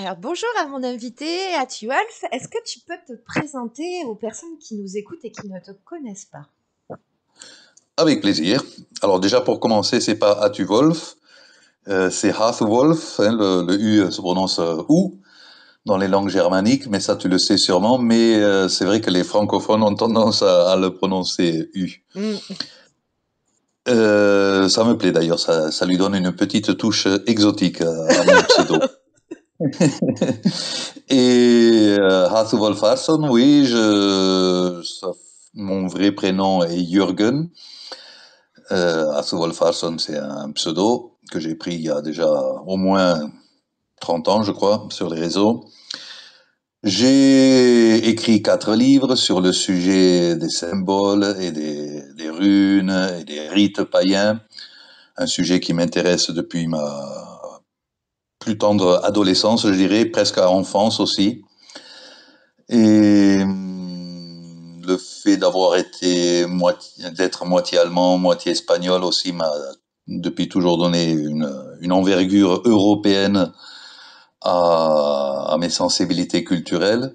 Alors bonjour à mon invité, à Tuolf. Est-ce que tu peux te présenter aux personnes qui nous écoutent et qui ne te connaissent pas? Avec plaisir. Alors déjà pour commencer, c'est pas Atu-Wolf, c'est Hath-Wolf, hein, le U se prononce OU dans les langues germaniques, mais ça tu le sais sûrement, mais c'est vrai que les francophones ont tendance à le prononcer U. Mm. Ça me plaît d'ailleurs, ça lui donne une petite touche exotique à mon pseudo. Et Hath-Wolf Harsson, oui, mon vrai prénom est Jürgen. Hath-Wolf Harsson, c'est un pseudo que j'ai pris il y a déjà au moins 30 ans, je crois, sur les réseaux. J'ai écrit 4 livres sur le sujet des symboles et des runes et des rites païens, un sujet qui m'intéresse depuis ma plus tendre adolescence, je dirais, presque à enfance aussi. Et le fait d'avoir été d'être moitié allemand, moitié espagnol aussi m'a depuis toujours donné une envergure européenne à mes sensibilités culturelles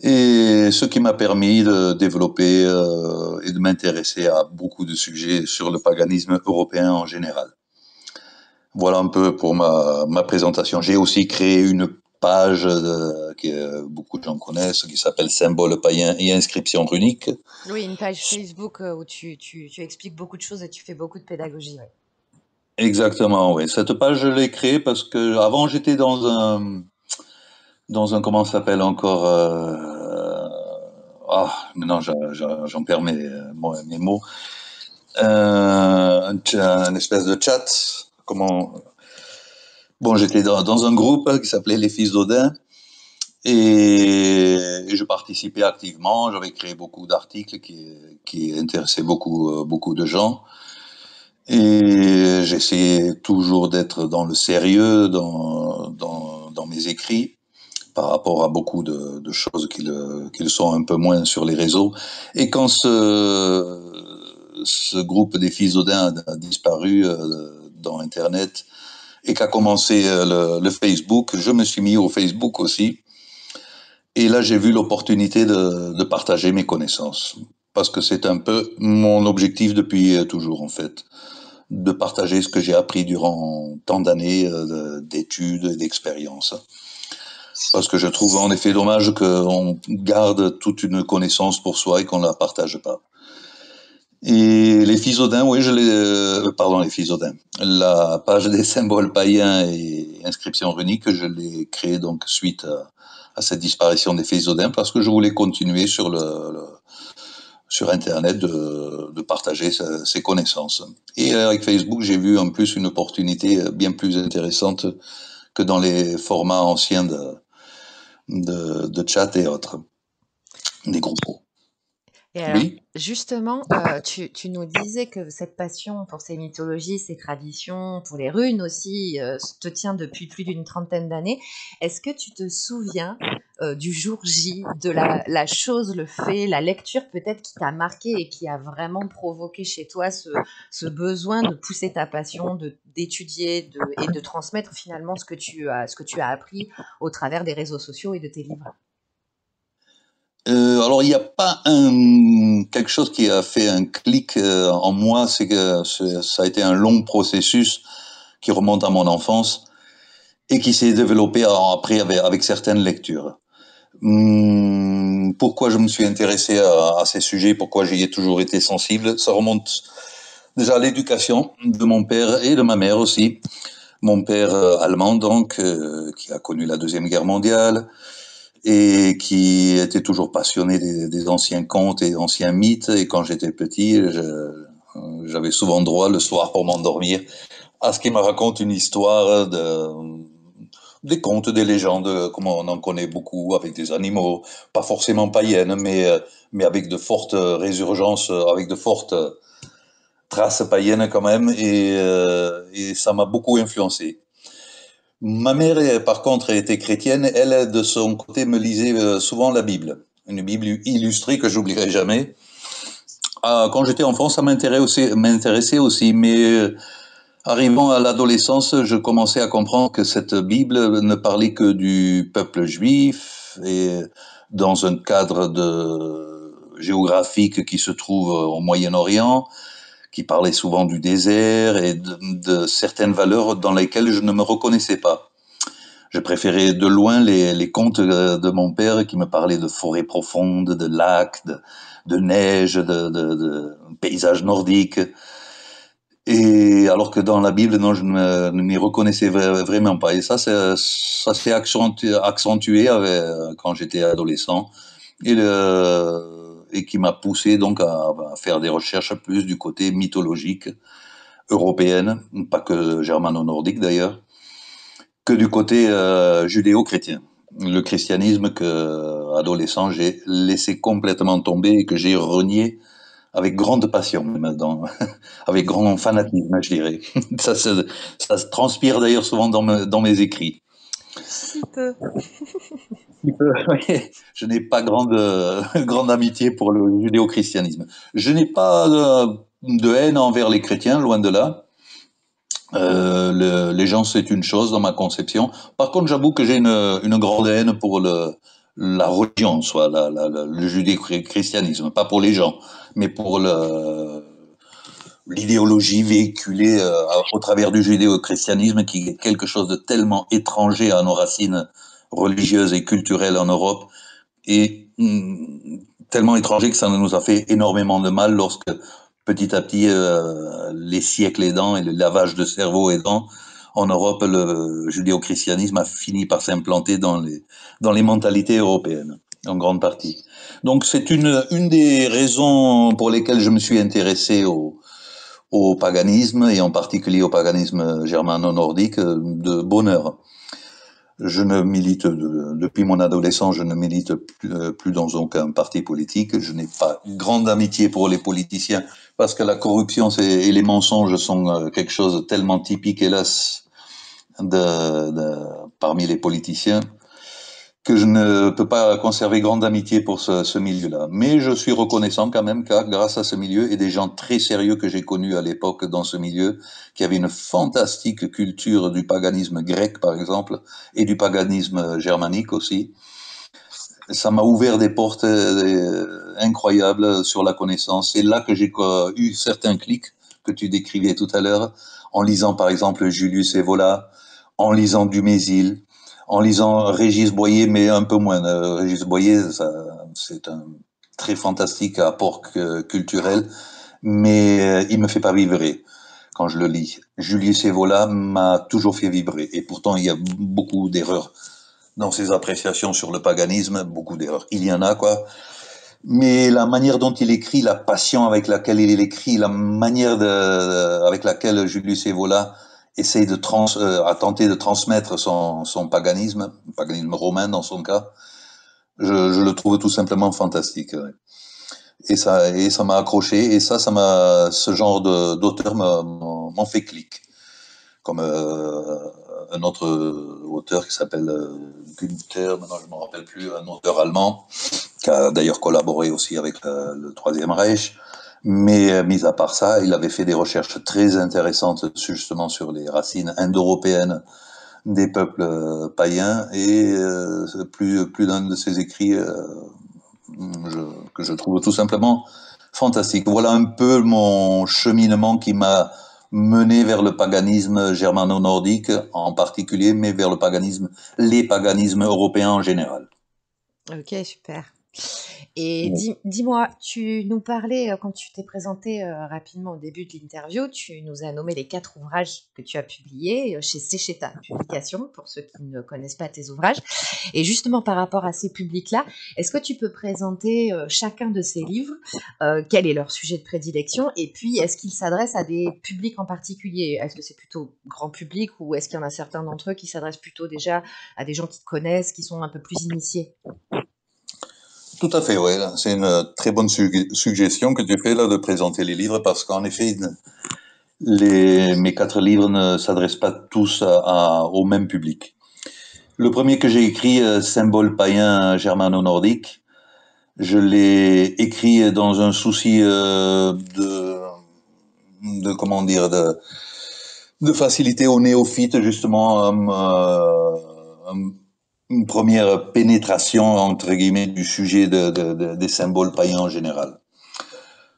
et ce qui m'a permis de développer et de m'intéresser à beaucoup de sujets sur le paganisme européen en général. Voilà un peu pour ma présentation. J'ai aussi créé une page que beaucoup de gens connaissent qui s'appelle Symboles païens et inscriptions runiques. Oui, une page Facebook où tu expliques beaucoup de choses et tu fais beaucoup de pédagogie. Ouais. Exactement, oui. Cette page, je l'ai créée parce que avant j'étais dans un comment ça s'appelle encore maintenant j'en perds mes mots. Un espèce de chat. Comment Bon, j'étais dans un groupe qui s'appelait Les Fils d'Odin et je participais activement. J'avais créé beaucoup d'articles qui intéressaient beaucoup de gens. Et j'essayais toujours d'être dans le sérieux dans mes écrits par rapport à beaucoup de choses qu'ils sont un peu moins sur les réseaux. Et quand ce groupe des Fils d'Odin a disparu dans Internet et qu'a commencé le Facebook, je me suis mis au Facebook aussi. Et là, j'ai vu l'opportunité de partager mes connaissances. Parce que c'est un peu mon objectif depuis toujours, en fait. De partager ce que j'ai appris durant tant d'années d'études et d'expériences. Parce que je trouve en effet dommage qu'on garde toute une connaissance pour soi et qu'on ne la partage pas. Et les Fisodins, oui, pardon, les Fisodins. La page des symboles païens et inscriptions runiques, je l'ai créée donc suite à cette disparition des Fisodins parce que je voulais continuer sur Internet de partager ses connaissances. Et avec Facebook, j'ai vu en plus une opportunité bien plus intéressante que dans les formats anciens de chat et autres, des groupes. Et alors, Oui. justement, tu nous disais que cette passion pour ces mythologies, ces traditions, pour les runes aussi, te tient depuis plus d'une trentaine d'années. Est-ce que tu te souviens du jour J, de la chose, le fait, la lecture peut-être qui t'a marqué et qui a vraiment provoqué chez toi ce besoin de pousser ta passion, d'étudier et de transmettre finalement ce que tu as appris au travers des réseaux sociaux et de tes livres? Alors, il n'y a pas quelque chose qui a fait un clic en moi, c'est que ça a été un long processus qui remonte à mon enfance et qui s'est développé après avec certaines lectures. Pourquoi je me suis intéressé à ces sujets, pourquoi j'y ai toujours été sensible, ça remonte déjà à l'éducation de mon père et de ma mère aussi. Mon père allemand, donc, qui a connu la Deuxième Guerre mondiale et qui était toujours passionné des anciens contes et anciens mythes. Et quand j'étais petit, j'avais souvent droit le soir pour m'endormir à ce qu'il me raconte une histoire des contes, des légendes, comme on en connaît beaucoup, avec des animaux, pas forcément païennes, mais avec de fortes résurgences, avec de fortes traces païennes quand même, et ça m'a beaucoup influencé. Ma mère, par contre, était chrétienne. Elle, de son côté, me lisait souvent la Bible. Une Bible illustrée que j'oublierai jamais. Quand j'étais enfant, ça m'intéressait aussi, mais Arrivant à l'adolescence, je commençais à comprendre que cette Bible ne parlait que du peuple juif et dans un cadre géographique qui se trouve au Moyen-Orient, qui parlait souvent du désert et de certaines valeurs dans lesquelles je ne me reconnaissais pas. Je préférais de loin les contes de mon père qui me parlaient de forêts profondes, de lacs, de neige, de paysages nordiques. Et alors que dans la Bible, non, je ne m'y reconnaissais vraiment pas. Et ça s'est accentué quand j'étais adolescent et qui m'a poussé donc à faire des recherches plus du côté mythologique européenne, pas que germano-nordique d'ailleurs, que du côté judéo-chrétien. Le christianisme que, adolescent, j'ai laissé complètement tomber et que j'ai renié avec grande passion, même avec grand fanatisme, je dirais. Ça se transpire d'ailleurs souvent dans mes écrits. Si peu. Oui, je n'ai pas grande amitié pour le judéo-christianisme. Je n'ai pas de haine envers les chrétiens, loin de là. Les gens, c'est une chose dans ma conception. Par contre, j'avoue que j'ai une grande haine pour la religion, soit le judéo-christianisme, pas pour les gens, mais pour l'idéologie véhiculée au travers du judéo-christianisme, qui est quelque chose de tellement étranger à nos racines religieuses et culturelles en Europe, et tellement étranger que ça nous a fait énormément de mal lorsque, petit à petit, les siècles aidant et le lavage de cerveau aidant, en Europe, le judéo-christianisme a fini par s'implanter dans les mentalités européennes, en grande partie. Donc c'est une des raisons pour lesquelles je me suis intéressé au paganisme, et en particulier au paganisme germano-nordique, de bonheur. Je ne milite, depuis mon adolescence, je ne milite plus dans aucun parti politique. Je n'ai pas grande amitié pour les politiciens parce que la corruption et les mensonges sont quelque chose de tellement typique, hélas, parmi les politiciens, que je ne peux pas conserver grande amitié pour ce milieu-là. Mais je suis reconnaissant quand même, car grâce à ce milieu et des gens très sérieux que j'ai connus à l'époque dans ce milieu, qui avaient une fantastique culture du paganisme grec, par exemple, et du paganisme germanique aussi, ça m'a ouvert des portes incroyables sur la connaissance. C'est là que j'ai eu certains clics que tu décrivais tout à l'heure, en lisant par exemple Julius Evola, en lisant Dumézil, en lisant Régis Boyer, mais un peu moins. Régis Boyer, c'est un très fantastique apport culturel, mais il me fait pas vibrer quand je le lis. Julius Evola m'a toujours fait vibrer, et pourtant il y a beaucoup d'erreurs dans ses appréciations sur le paganisme, beaucoup d'erreurs. Il y en a, quoi. Mais la manière dont il écrit, la passion avec laquelle il écrit, la manière avec laquelle Julius Evola essaye a tenté de transmettre son paganisme romain dans son cas, je le trouve tout simplement fantastique. Ouais. Et ça m'a accroché, et ce genre d'auteur m'en fait clic. Comme un autre auteur qui s'appelle Günther, maintenant je ne me rappelle plus, un auteur allemand, qui a d'ailleurs collaboré aussi avec le Troisième Reich. Mais mis à part ça, il avait fait des recherches très intéressantes justement sur les racines indo-européennes des peuples païens, et plus d'un de ses écrits que je trouve tout simplement fantastique. Voilà un peu mon cheminement qui m'a mené vers le paganisme germano-nordique en particulier, mais vers les paganismes européens en général. Ok, super. Et Oui. dis-moi, tu nous parlais, quand tu t'es présenté rapidement au début de l'interview, tu nous as nommé les 4 ouvrages que tu as publiés chez Sécheta Publications, pour ceux qui ne connaissent pas tes ouvrages. Et justement, par rapport à ces publics-là, est-ce que tu peux présenter chacun de ces livres, quel est leur sujet de prédilection, et puis est-ce qu'ils s'adressent à des publics en particulier? Est-ce que c'est plutôt grand public, ou est-ce qu'il y en a certains d'entre eux qui s'adressent plutôt déjà à des gens qui te connaissent, qui sont un peu plus initiés? Tout à fait, ouais. C'est une très bonne suggestion que tu fais là de présenter les livres, parce qu'en effet, mes 4 livres ne s'adressent pas tous au même public. Le premier que j'ai écrit, Symbole païen germano-nordique, je l'ai écrit dans un souci de comment dire, de faciliter aux néophytes justement une première pénétration entre guillemets du sujet des symboles païens en général.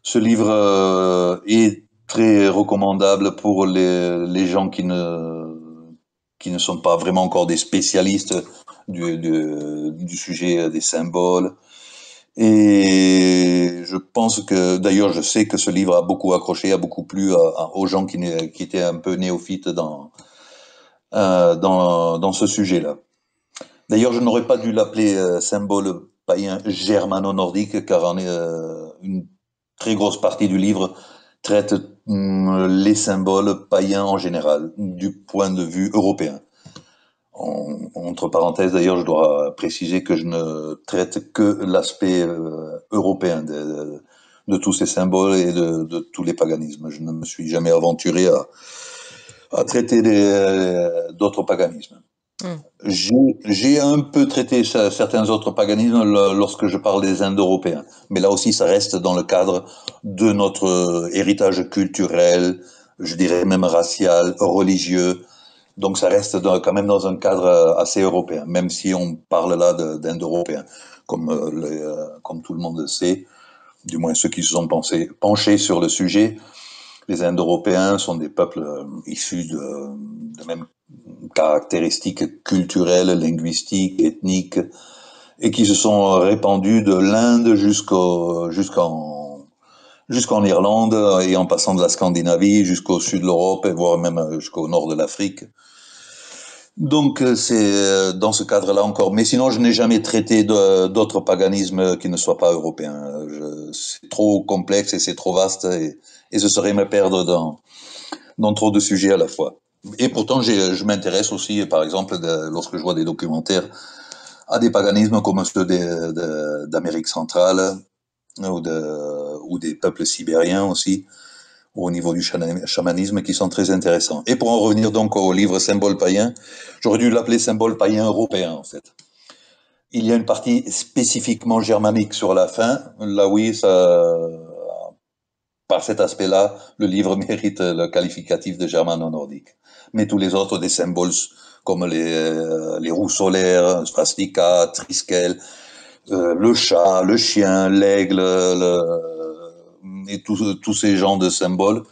Ce livre est très recommandable pour les gens qui ne sont pas vraiment encore des spécialistes du sujet des symboles. Et je pense que, d'ailleurs, je sais que ce livre a beaucoup accroché, a beaucoup plu aux gens qui étaient un peu néophytes dans ce sujet-là. D'ailleurs, je n'aurais pas dû l'appeler symbole païen germano-nordique, car une très grosse partie du livre traite les symboles païens en général, du point de vue européen. Entre parenthèses, d'ailleurs, je dois préciser que je ne traite que l'aspect européen de tous ces symboles et de tous les paganismes. Je ne me suis jamais aventuré à traiter d'autres paganismes. J'ai un peu traité certains autres paganismes lorsque je parle des Indo-Européens. Mais là aussi, ça reste dans le cadre de notre héritage culturel, je dirais même racial, religieux. Donc ça reste quand même dans un cadre assez européen, même si on parle là d'Indo-Européens, comme tout le monde sait, du moins ceux qui se sont penchés sur le sujet. Les Indo-Européens sont des peuples issus de mêmes caractéristiques culturelles, linguistiques, ethniques, et qui se sont répandus de l'Inde jusqu'en Irlande, et en passant de la Scandinavie jusqu'au sud de l'Europe, et voire même jusqu'au nord de l'Afrique. Donc c'est dans ce cadre-là encore. Mais sinon, je n'ai jamais traité d'autres paganismes qui ne soient pas européens. C'est trop complexe et c'est trop vaste, et ce serait me perdre dans trop de sujets à la fois. Et pourtant, je m'intéresse aussi, par exemple, lorsque je vois des documentaires, à des paganismes comme ceux d'Amérique centrale ou des peuples sibériens aussi, au niveau du chamanisme, qui sont très intéressants. Et pour en revenir donc au livre Symbole païen, j'aurais dû l'appeler Symbole païen européen, en fait. Il y a une partie spécifiquement germanique sur la fin. Là, oui, par cet aspect-là, le livre mérite le qualificatif de germano-nordique. Mais tous les autres, des symboles comme les roues solaires, swastika, triskel, le chat, le chien, l'aigle, et tous ces genres de symboles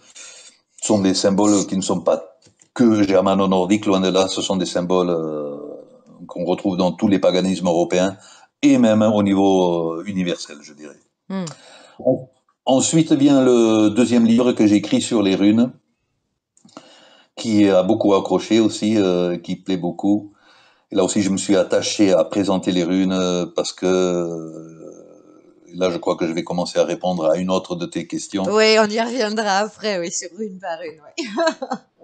sont des symboles qui ne sont pas que germano-nordiques, loin de là, ce sont des symboles qu'on retrouve dans tous les paganismes européens et même au niveau universel, je dirais. Ensuite vient le deuxième livre que j'ai écrit sur les runes, qui a beaucoup accroché aussi, qui plaît beaucoup. Et là aussi, je me suis attaché à présenter les runes parce que là, je crois que je vais commencer à répondre à une autre de tes questions. Oui, on y reviendra après, oui, sur rune par rune. Oui.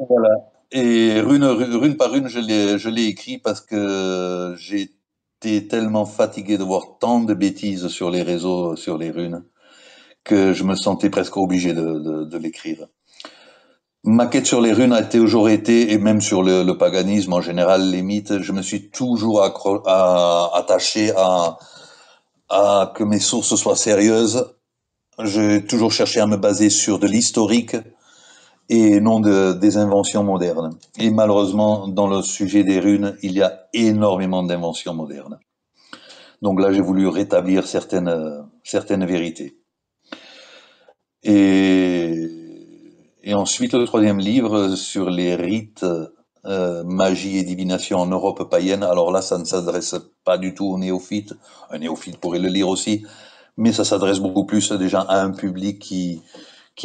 Voilà. Et rune par rune, je l'ai écrit parce que j'étais tellement fatigué de voir tant de bêtises sur les réseaux, sur les runes, que je me sentais presque obligé de l'écrire. Ma quête sur les runes a toujours été, et même sur le paganisme en général, les mythes, je me suis toujours attaché à que mes sources soient sérieuses. J'ai toujours cherché à me baser sur de l'historique et non des inventions modernes. Et malheureusement, dans le sujet des runes, il y a énormément d'inventions modernes. Donc là, j'ai voulu rétablir certaines vérités. Et ensuite, le troisième livre sur les rites, magie et divination en Europe païenne. Alors là, ça ne s'adresse pas du tout aux néophytes. Un néophyte pourrait le lire aussi, mais ça s'adresse beaucoup plus déjà à un public qui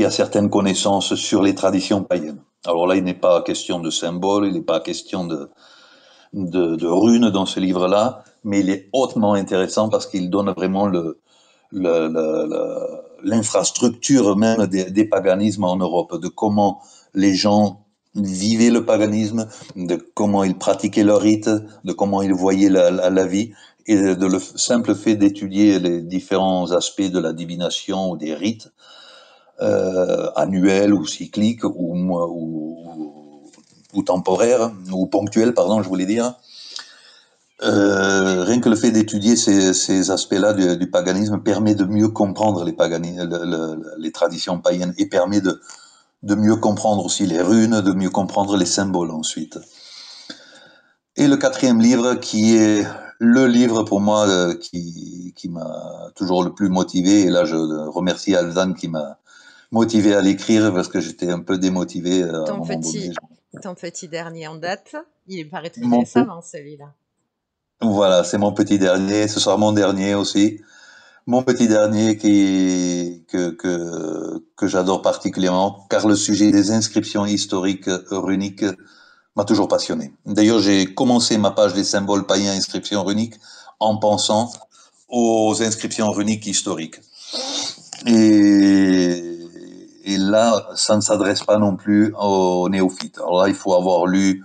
a certaines connaissances sur les traditions païennes. Alors là, il n'est pas question de symboles, il n'est pas question de runes dans ce livre-là, mais il est hautement intéressant parce qu'il donne vraiment l'infrastructure même des paganismes en Europe, de comment les gens vivaient le paganisme, de comment ils pratiquaient leurs rites, de comment ils voyaient la vie, et de le simple fait d'étudier les différents aspects de la divination ou des rites, annuels ou cycliques ou temporaires, ou ponctuels, pardon, je voulais dire. Rien que le fait d'étudier ces aspects-là du paganisme permet de mieux comprendre les traditions païennes et permet de mieux comprendre aussi les runes, de mieux comprendre les symboles ensuite. Et le quatrième livre, qui est le livre pour moi qui m'a toujours le plus motivé, et là je remercie Alzane qui m'a motivé à l'écrire parce que j'étais un peu démotivé à un Ton moment donné. petit, ton petit dernier en date, il paraît très Mon pe- récemment celui-là. voilà, c'est mon petit dernier, ce sera mon dernier aussi. Mon petit dernier que j'adore particulièrement, car le sujet des inscriptions historiques runiques m'a toujours passionné. D'ailleurs, j'ai commencé ma page des symboles païens inscriptions runiques en pensant aux inscriptions runiques historiques. Et là, ça ne s'adresse pas non plus aux néophytes. Alors là, il faut avoir lu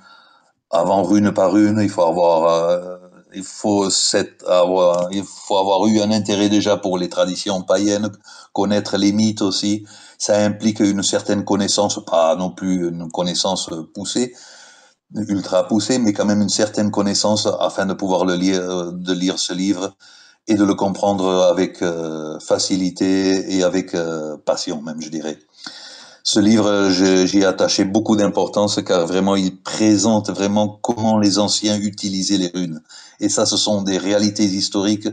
avant rune par rune, il faut avoir eu un intérêt déjà pour les traditions païennes, connaître les mythes aussi. Ça implique une certaine connaissance, pas non plus une connaissance poussée, ultra poussée, mais quand même une certaine connaissance afin de pouvoir de lire ce livre et de le comprendre avec facilité et avec passion même, je dirais. Ce livre, j'y ai attaché beaucoup d'importance car vraiment, il présente vraiment comment les anciens utilisaient les runes. Et ça, ce sont des réalités historiques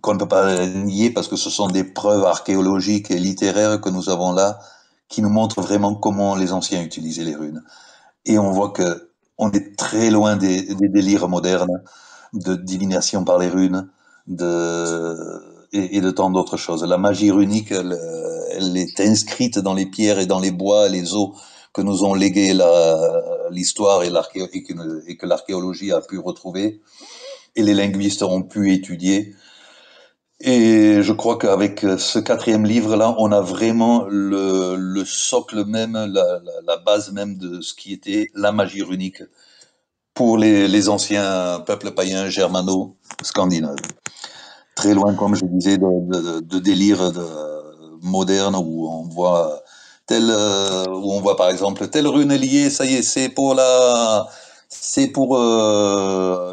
qu'on ne peut pas nier parce que ce sont des preuves archéologiques et littéraires que nous avons là qui nous montrent vraiment comment les anciens utilisaient les runes. Et on voit que on est très loin des délires modernes de divination par les runes et de tant d'autres choses. La magie runique, elle est inscrite dans les pierres et dans les bois, les os que nous ont légués l'histoire et que l'archéologie a pu retrouver et les linguistes ont pu étudier. Et je crois qu'avec ce quatrième livre-là, on a vraiment le socle même, la base même de ce qui était la magie runique pour les anciens peuples païens germano-scandinaves. Très loin, comme je disais, de délire moderne où on voit par exemple telle rune est liée, ça y est, c'est pour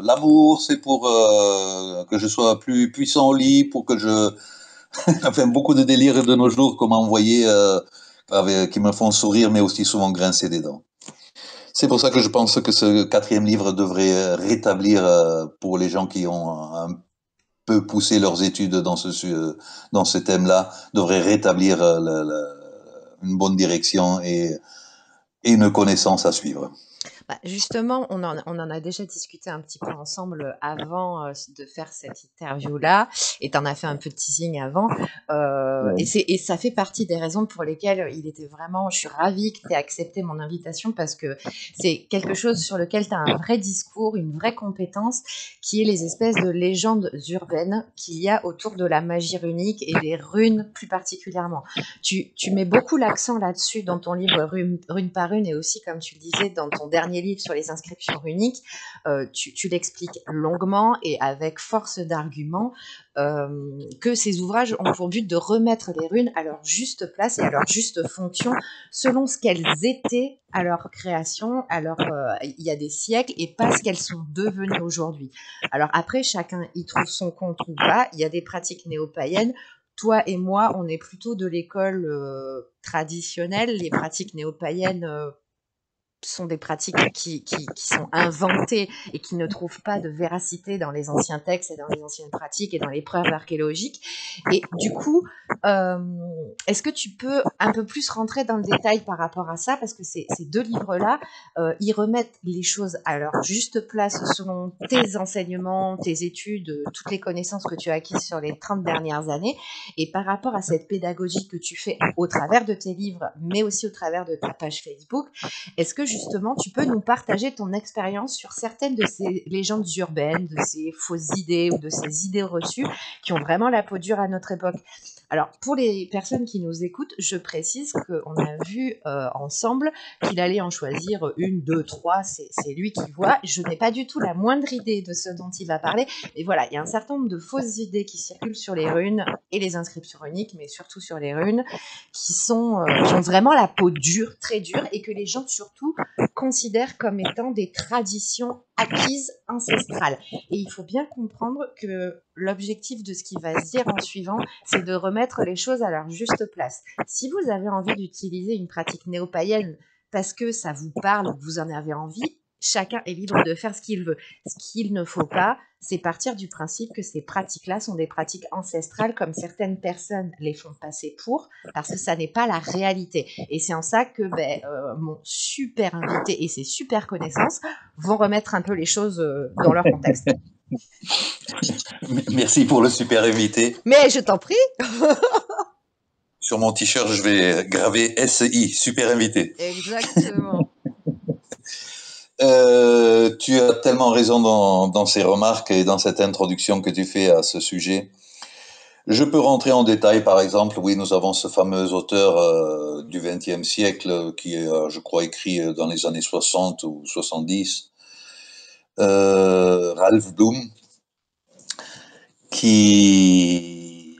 l'amour, c'est pour que je sois plus puissant au lit, pour que je, enfin beaucoup de délires de nos jours, comme envoyer, qui me font sourire, mais aussi souvent grincer des dents. C'est pour ça que je pense que ce quatrième livre devrait rétablir pour les gens qui ont un peu poussé leurs études dans ce thème-là, devrait rétablir une bonne direction et une connaissance à suivre. Bah, justement, on en a déjà discuté un petit peu ensemble avant de faire cette interview-là, et tu en as fait un peu de teasing avant. Ouais. Et ça fait partie des raisons pour lesquelles il était vraiment, je suis ravie que tu aies accepté mon invitation parce que c'est quelque chose sur lequel tu as un vrai discours, une vraie compétence, qui est les espèces de légendes urbaines qu'il y a autour de la magie runique et des runes plus particulièrement. Tu mets beaucoup l'accent là-dessus dans ton livre Rune par Rune et aussi, comme tu le disais, dans ton dernier livre sur les inscriptions runiques. Tu l'expliques longuement et avec force d'argument que ces ouvrages ont pour but de remettre les runes à leur juste place et à leur juste fonction selon ce qu'elles étaient à leur création, il y a des siècles, et pas ce qu'elles sont devenues aujourd'hui. Alors après, chacun y trouve son compte ou pas. Il y a des pratiques néo-païennes. Toi et moi, on est plutôt de l'école traditionnelle. Les pratiques néo-païennes sont des pratiques qui sont inventées et qui ne trouvent pas de véracité dans les anciens textes et dans les anciennes pratiques et dans les preuves archéologiques. Et du coup, euh, est-ce que tu peux un peu plus rentrer dans le détail par rapport à ça? Parce que ces deux livres-là, ils remettent les choses à leur juste place selon tes enseignements, tes études, toutes les connaissances que tu as acquises sur les 30 dernières années. Et par rapport à cette pédagogie que tu fais au travers de tes livres, mais aussi au travers de ta page Facebook, est-ce que justement tu peux nous partager ton expérience sur certaines de ces légendes urbaines, de ces fausses idées ou de ces idées reçues qui ont vraiment la peau dure à notre époque? Alors, pour les personnes qui nous écoutent, je précise qu'on a vu ensemble qu'il allait en choisir une, deux, trois, c'est lui qui voit. Je n'ai pas du tout la moindre idée de ce dont il va parler, mais voilà, il y a un certain nombre de fausses idées qui circulent sur les runes et les inscriptions runiques, mais surtout sur les runes, qui ont vraiment la peau dure, très dure, et que les gens surtout considèrent comme étant des traditions acquises ancestrale. Et il faut bien comprendre que l'objectif de ce qui va se dire en suivant, c'est de remettre les choses à leur juste place. Si vous avez envie d'utiliser une pratique néo-païenne parce que ça vous parle ou que vous en avez envie, chacun est libre de faire ce qu'il veut. Ce qu'il ne faut pas, c'est partir du principe que ces pratiques-là sont des pratiques ancestrales comme certaines personnes les font passer pour, parce que ça n'est pas la réalité. Et c'est en ça que mon super invité et ses super connaissances vont remettre un peu les choses dans leur contexte. Merci pour le super invité. Mais je t'en prie. Sur mon t-shirt, je vais graver SI, super invité. Exactement. Tu as tellement raison dans ces remarques et dans cette introduction que tu fais à ce sujet. Je peux rentrer en détail, par exemple, oui, nous avons ce fameux auteur du XXe siècle qui est, je crois, écrit dans les années 60 ou 70, Ralph Bloom, qui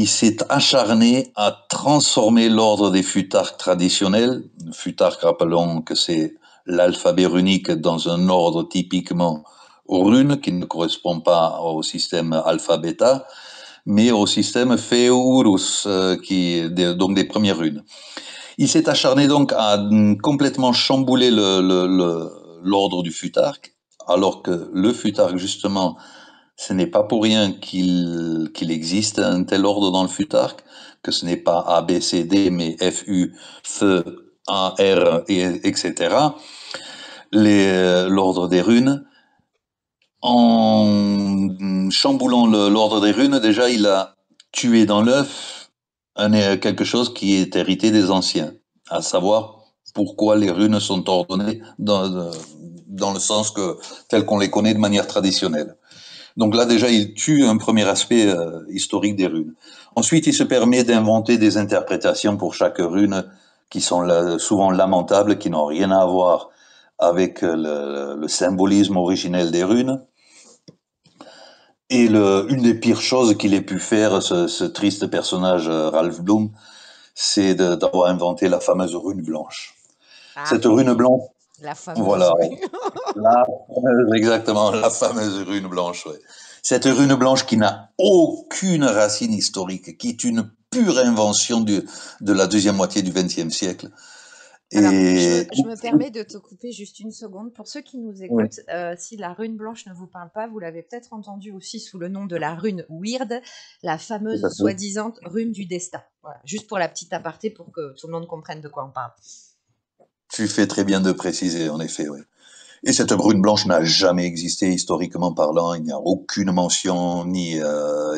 s'est acharné à transformer l'ordre des futarques traditionnels. Futarques, rappelons que c'est l'alphabet runique dans un ordre typiquement rune qui ne correspond pas au système alpha-bêta, mais au système Phéourus, donc des premières runes. Il s'est acharné donc à complètement chambouler l'ordre du futarque, alors que le futarque, justement, ce n'est pas pour rien qu'il existe un tel ordre dans le futarque, que ce n'est pas A, B, C, D, mais F, U, F, A, R, etc. L'ordre des runes. En chamboulant l'ordre des runes, déjà, il a tué dans l'œuf quelque chose qui est hérité des anciens, à savoir pourquoi les runes sont ordonnées dans le sens tel qu'on les connaît de manière traditionnelle. Donc là, déjà, il tue un premier aspect historique des runes. Ensuite, il se permet d'inventer des interprétations pour chaque rune qui sont souvent lamentables, qui n'ont rien à voir avec le symbolisme originel des runes. Et une des pires choses qu'il ait pu faire, ce triste personnage Ralph Bloom, c'est d'avoir inventé la fameuse rune blanche. Cette rune blanche, la fameuse voilà, exactement, la fameuse rune blanche. Ouais. Cette rune blanche qui n'a aucune racine historique, qui est une pure invention de la deuxième moitié du XXe siècle. Alors, je me permets de te couper juste une seconde. Pour ceux qui nous écoutent, si la rune blanche ne vous parle pas, vous l'avez peut-être entendu aussi sous le nom de la rune Weird, la fameuse soi-disant rune du destin. Voilà, juste pour la petite aparté pour que tout le monde comprenne de quoi on parle. Tu fais très bien de préciser, en effet, oui. Et cette rune blanche n'a jamais existé historiquement parlant. Il n'y a aucune mention, ni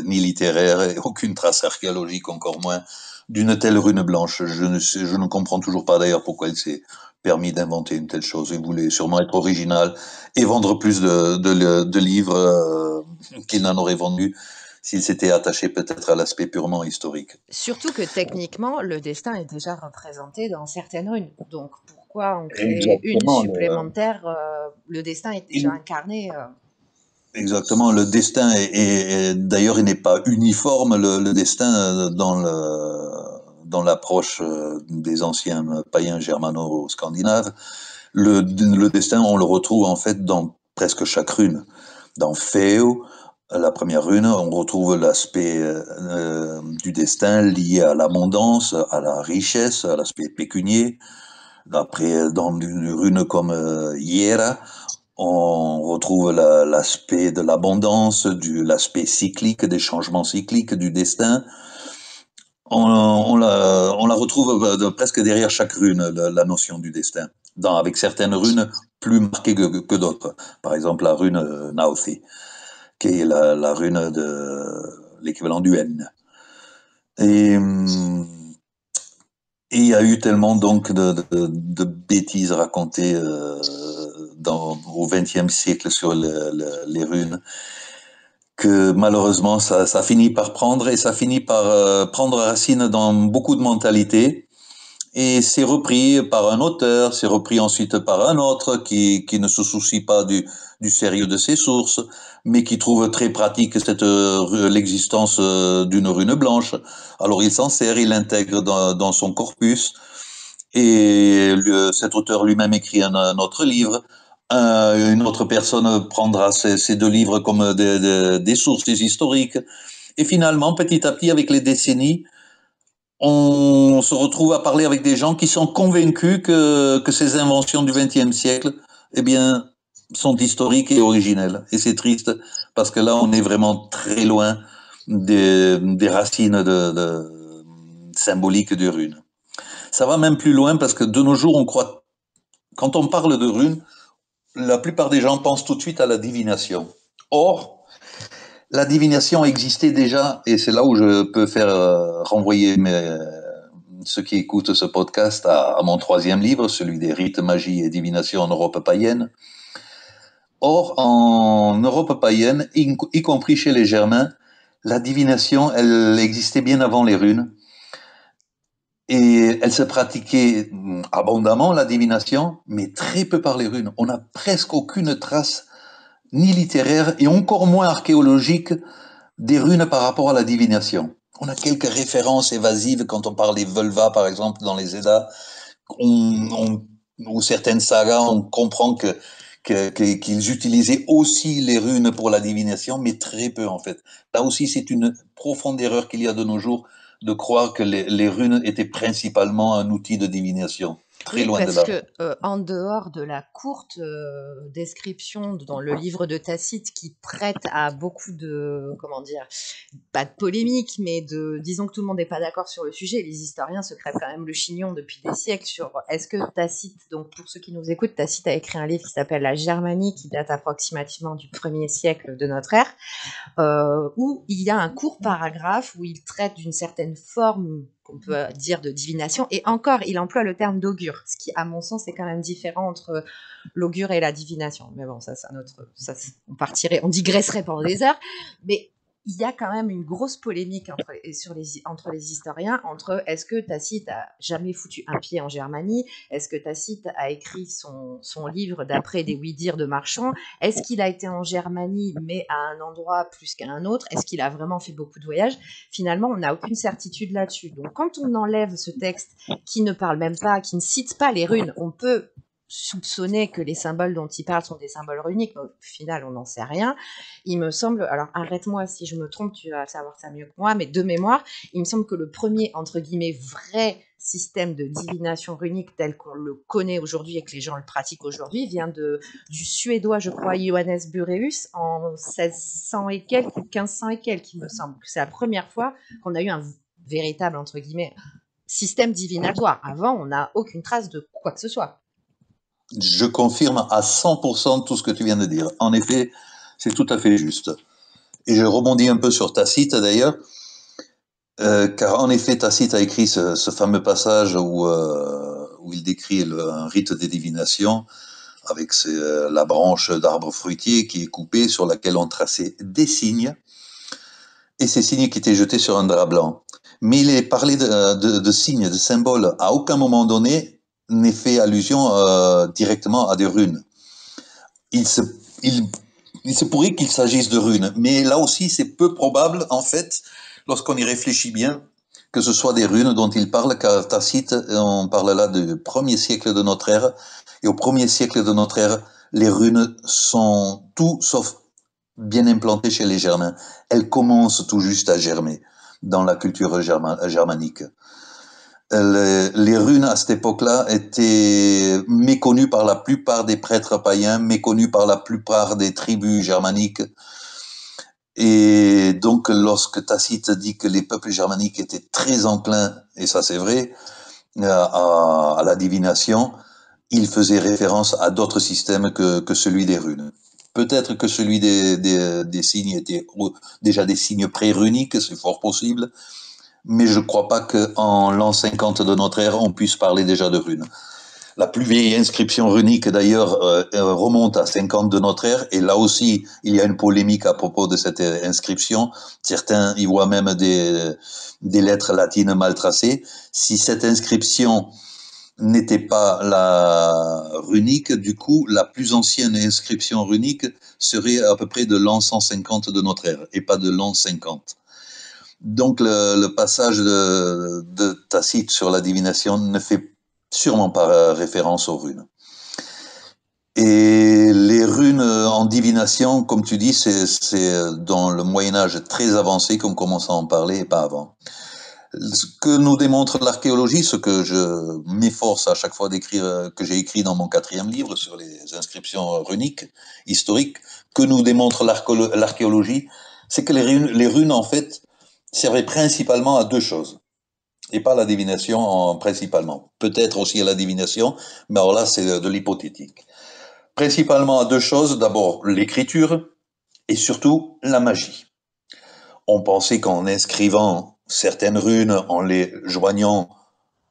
littéraire, et aucune trace archéologique, encore moins, d'une telle rune blanche. Je ne comprends toujours pas d'ailleurs pourquoi il s'est permis d'inventer une telle chose. Il voulait sûrement être original et vendre plus de livres qu'il n'en aurait vendu s'il s'était attaché peut-être à l'aspect purement historique. Surtout que techniquement, le destin est déjà représenté dans certaines runes. Donc pourquoi en créer une supplémentaire le destin est déjà incarné. Exactement, le destin d'ailleurs, il n'est pas uniforme, le destin dans l'approche des anciens païens germano-scandinaves. Le destin, on le retrouve en fait dans presque chaque rune. Dans Feo, la première rune, on retrouve l'aspect du destin lié à l'abondance, à la richesse, à l'aspect pécunier. Après, dans une rune comme Hiera, on retrouve l'aspect de l'abondance, l'aspect cyclique, des changements cycliques du destin. On la retrouve presque derrière chaque rune, la notion du destin, avec certaines runes plus marquées que d'autres. Par exemple, la rune Nauthi, qui est la rune de l'équivalent du N. Et il y a eu tellement donc de bêtises racontées au XXe siècle sur les runes que malheureusement ça finit par prendre et ça finit par prendre racine dans beaucoup de mentalités et c'est repris par un auteur, c'est repris ensuite par un autre qui ne se soucie pas du sérieux de ses sources, mais qui trouve très pratique l'existence d'une rune blanche. Alors il s'en sert, il l'intègre dans son corpus et cet auteur lui-même écrit un autre livre Une autre personne prendra ces deux livres comme des sources historiques. Et finalement, petit à petit, avec les décennies, on se retrouve à parler avec des gens qui sont convaincus que ces inventions du XXe siècle, eh bien, sont historiques et originelles. Et c'est triste parce que là, on est vraiment très loin des racines symboliques des runes. Ça va même plus loin parce que de nos jours, on croit, quand on parle de runes, la plupart des gens pensent tout de suite à la divination. Or, la divination existait déjà, et c'est là où je peux faire renvoyer ceux qui écoutent ce podcast à mon troisième livre, celui des rites, magie et divination en Europe païenne. Or, en Europe païenne, y compris chez les Germains, la divination, elle existait bien avant les runes. Et elle se pratiquait abondamment, la divination, mais très peu par les runes. On n'a presque aucune trace, ni littéraire, et encore moins archéologique, des runes par rapport à la divination. On a quelques références évasives quand on parle des Völva, par exemple, dans les Eddas, ou certaines sagas, on comprend qu'ils utilisaient aussi les runes pour la divination, mais très peu en fait. Là aussi, c'est une profonde erreur qu'il y a de nos jours de croire que les runes étaient principalement un outil de divination. Très Oui, loin de parce là. que en dehors de la courte description dans le livre de Tacite qui prête à beaucoup de, comment dire, pas de polémique, mais disons que tout le monde n'est pas d'accord sur le sujet. Les historiens se crèvent quand même le chignon depuis des siècles sur est-ce que Tacite, donc pour ceux qui nous écoutent, Tacite a écrit un livre qui s'appelle La Germanie, qui date approximativement du 1er siècle de notre ère, où il y a un court paragraphe où il traite d'une certaine forme qu'on peut dire de divination, et encore, il emploie le terme d'augure, ce qui, à mon sens, est quand même différent entre l'augure et la divination. Mais bon, ça, c'est un autre, on digresserait pendant des heures, mais il y a quand même une grosse polémique entre les historiens, entre est-ce que Tacite a jamais foutu un pied en Germanie, est-ce que Tacite a écrit son livre d'après des oui-dire de marchands, est-ce qu'il a été en Germanie, mais à un endroit plus qu'à un autre, est-ce qu'il a vraiment fait beaucoup de voyages? Finalement, on n'a aucune certidune là-dessus. Donc, quand on enlève ce texte qui ne parle même pas, qui ne cite pas les runes, on peut soupçonner que les symboles dont il parle sont des symboles runiques, mais au final, on n'en sait rien. Il me semble, alors arrête-moi si je me trompe, tu vas savoir ça mieux que moi, mais de mémoire, il me semble que le premier, entre guillemets, vrai système de divination runique tel qu'on le connaît aujourd'hui et que les gens le pratiquent aujourd'hui vient du suédois, je crois, Johannes Bureus en 1600 et quelques ou 1500 et quelques, il me semble. C'est la première fois qu'on a eu un véritable, entre guillemets, système divinatoire. Avant, on n'a aucune trace de quoi que ce soit. Je confirme à 100% tout ce que tu viens de dire. En effet, c'est tout à fait juste. Et je rebondis un peu sur Tacite d'ailleurs, car en effet, Tacite a écrit ce fameux passage où il décrit un rite des divinations avec la branche d'arbre fruitier qui est coupée, sur laquelle on traçait des signes, et ces signes qui étaient jetés sur un drap blanc. Mais il est parlé de signes, de symboles. À aucun moment donné n'est fait allusion directement à des runes. Il se, il, il se pourrait qu'il s'agisse de runes, mais là aussi c'est peu probable en fait, lorsqu'on y réfléchit bien, que ce soit des runes dont il parle, car Tacite, on parle là du 1er siècle de notre ère, et au 1er siècle de notre ère, les runes sont tout sauf bien implantées chez les Germains. Elles commencent tout juste à germer dans la culture germanique. Les runes à cette époque-là étaient méconnues par la plupart des prêtres païens, méconnues par la plupart des tribus germaniques. Et donc, lorsque Tacite dit que les peuples germaniques étaient très enclins, et ça c'est vrai, à la divination, il faisait référence à d'autres systèmes que celui des runes. Peut-être que celui des signes était déjà des signes pré-runiques, c'est fort possible, mais je ne crois pas qu'en l'an 50 de notre ère, on puisse parler déjà de runes. La plus vieille inscription runique, d'ailleurs, remonte à 50 de notre ère, et là aussi, il y a une polémique à propos de cette inscription. Certains y voient même des lettres latines mal tracées. Si cette inscription n'était pas la runique, du coup, la plus ancienne inscription runique serait à peu près de l'an 150 de notre ère, et pas de l'an 50. Donc le passage de Tacite sur la divination ne fait sûrement pas référence aux runes. Et les runes en divination, comme tu dis, c'est dans le Moyen-Âge très avancé qu'on commence à en parler et pas avant. Ce que nous démontre l'archéologie, ce que je m'efforce à chaque fois d'écrire, que j'ai écrit dans mon 4e livre sur les inscriptions runiques, historiques, que nous démontre l'archéologie, c'est que les runes, en fait, servaient principalement à 2 choses. Et pas à la divination principalement. Peut-être aussi à la divination, mais alors là, c'est de l'hypothétique. Principalement à 2 choses. D'abord, l'écriture et surtout la magie. On pensait qu'en inscrivant certaines runes, en les joignant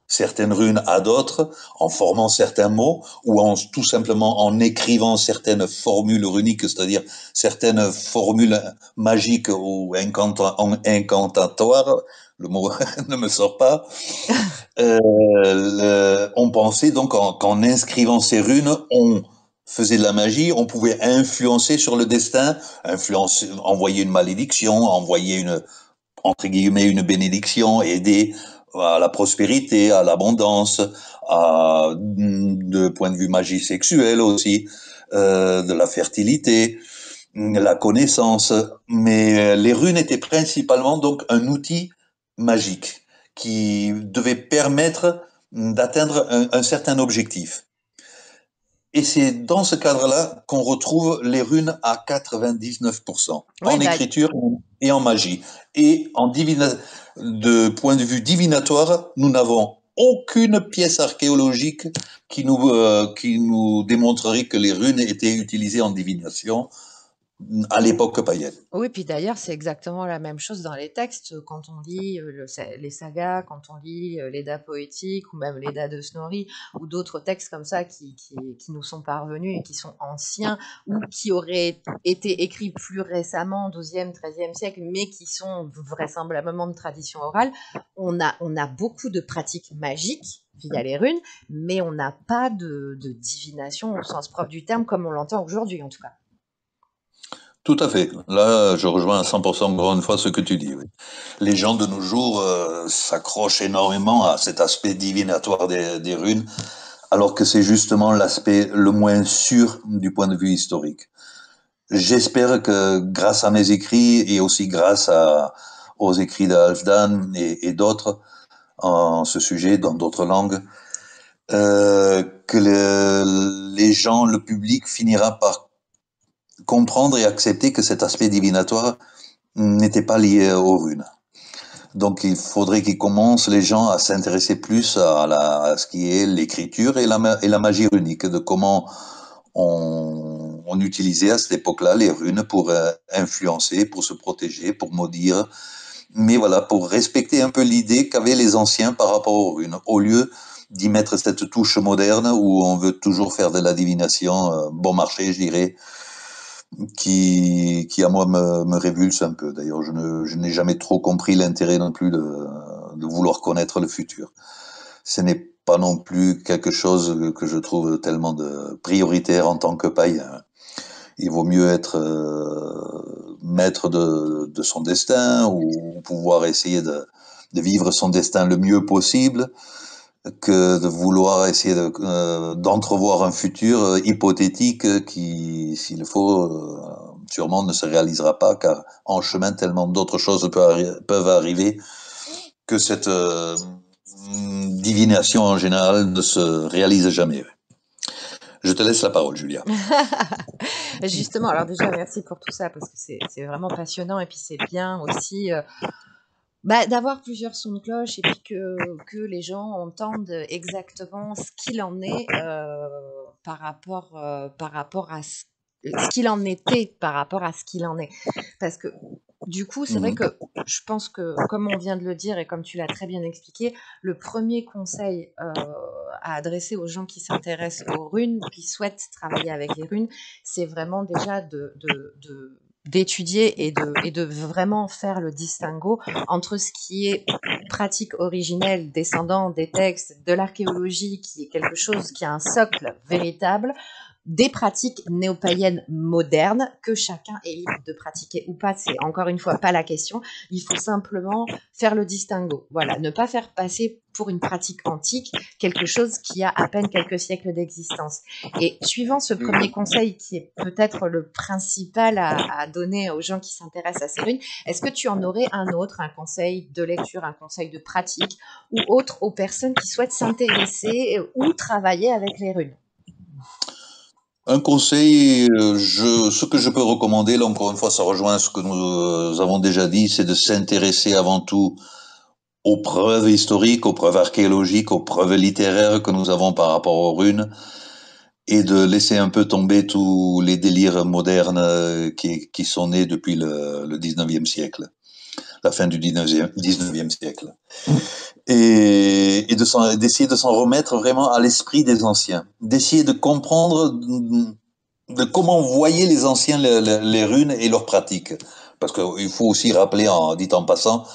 certaines runes à d'autres, en formant certains mots, ou tout simplement en écrivant certaines formules runiques, c'est-à-dire certaines formules magiques ou incantatoires, le mot ne me sort pas, on pensait donc qu'en inscrivant ces runes, on faisait de la magie, on pouvait influencer sur le destin, envoyer une malédiction, envoyer entre guillemets, une bénédiction, aider à la prospérité, à l'abondance, de point de vue magie sexuelle aussi, de la fertilité, la connaissance. Mais les runes étaient principalement donc un outil magique qui devait permettre d'atteindre un certain objectif. Et c'est dans ce cadre-là qu'on retrouve les runes à 99%, Oui, en écriture et en magie. Et de point de vue divinatoire, nous n'avons aucune pièce archéologique qui nous démontrerait que les runes étaient utilisées en divination à l'époque païenne. oui, puis d'ailleurs, c'est exactement la même chose dans les textes. Quand on lit les sagas, quand on lit l'Edda poétique ou même l'Edda de Snorri ou d'autres textes comme ça qui nous sont parvenus et qui sont anciens ou qui auraient été écrits plus récemment, 12e, 13e siècle, mais qui sont vraisemblablement de tradition orale, on a beaucoup de pratiques magiques via les runes, mais on n'a pas de divination au sens propre du terme comme on l'entend aujourd'hui en tout cas. Tout à fait. Là, je rejoins à 100% encore une fois ce que tu dis. Oui. Les gens de nos jours s'accrochent énormément à cet aspect divinatoire des runes, alors que c'est justement l'aspect le moins sûr du point de vue historique. J'espère que grâce à mes écrits et aussi aux écrits de Halfdan et d'autres en ce sujet dans d'autres langues, que les gens, le public finira par comprendre et accepter que cet aspect divinatoire n'était pas lié aux runes. Donc il faudrait qu'ils commencent les gens à s'intéresser plus à ce qui est l'écriture et la magie runique, de comment on utilisait à cette époque-là les runes pour influencer, pour se protéger, pour maudire, mais voilà, pour respecter un peu l'idée qu'avaient les anciens par rapport aux runes, au lieu d'y mettre cette touche moderne où on veut toujours faire de la divination bon marché, je dirais, qui à moi me révulse un peu. D'ailleurs, je n'ai jamais trop compris l'intérêt non plus de vouloir connaître le futur. Ce n'est pas non plus quelque chose que je trouve tellement prioritaire en tant que païen. Il vaut mieux être maître de son destin ou pouvoir essayer de vivre son destin le mieux possible que de vouloir essayer d'entrevoir un futur hypothétique qui, s'il faut, sûrement ne se réalisera pas, car en chemin, tellement d'autres choses peuvent arriver que cette divination en général ne se réalise jamais. Je te laisse la parole, Julia. Justement, alors déjà, merci pour tout ça, parce que c'est vraiment passionnant, et puis c'est bien aussi d'avoir plusieurs sons de cloche, et puis que les gens entendent exactement ce qu'il en est par rapport à ce qu'il en était par rapport à ce qu'il en est. Parce que du coup, c'est vrai que je pense que, comme on vient de le dire et comme tu l'as très bien expliqué, le premier conseil à adresser aux gens qui s'intéressent aux runes, qui souhaitent travailler avec les runes, c'est vraiment déjà d'étudier et de vraiment faire le distinguo entre ce qui est pratique originelle, descendant des textes, de l'archéologie, qui est quelque chose qui a un socle véritable, des pratiques néo-païennes modernes que chacun est libre de pratiquer ou pas. C'est encore une fois pas la question. Il faut simplement faire le distinguo. Voilà, ne pas faire passer pour une pratique antique quelque chose qui a à peine quelques siècles d'existence. Et suivant ce premier conseil qui est peut-être le principal à donner aux gens qui s'intéressent à ces runes, est-ce que tu en aurais un autre, un conseil de lecture, un conseil de pratique ou autre aux personnes qui souhaitent s'intéresser ou travailler avec les runes? Un conseil, ce que je peux recommander, là encore une fois, ça rejoint ce que nous avons déjà dit, c'est de s'intéresser avant tout aux preuves historiques, aux preuves archéologiques, aux preuves littéraires que nous avons par rapport aux runes, et de laisser un peu tomber tous les délires modernes qui sont nés depuis le 19e siècle, la fin du 19e siècle. Et d'essayer de s'en remettre vraiment à l'esprit des anciens, d'essayer de comprendre de comment voyaient les anciens les runes et leurs pratiques. Parce qu'il faut aussi rappeler, dit en passant,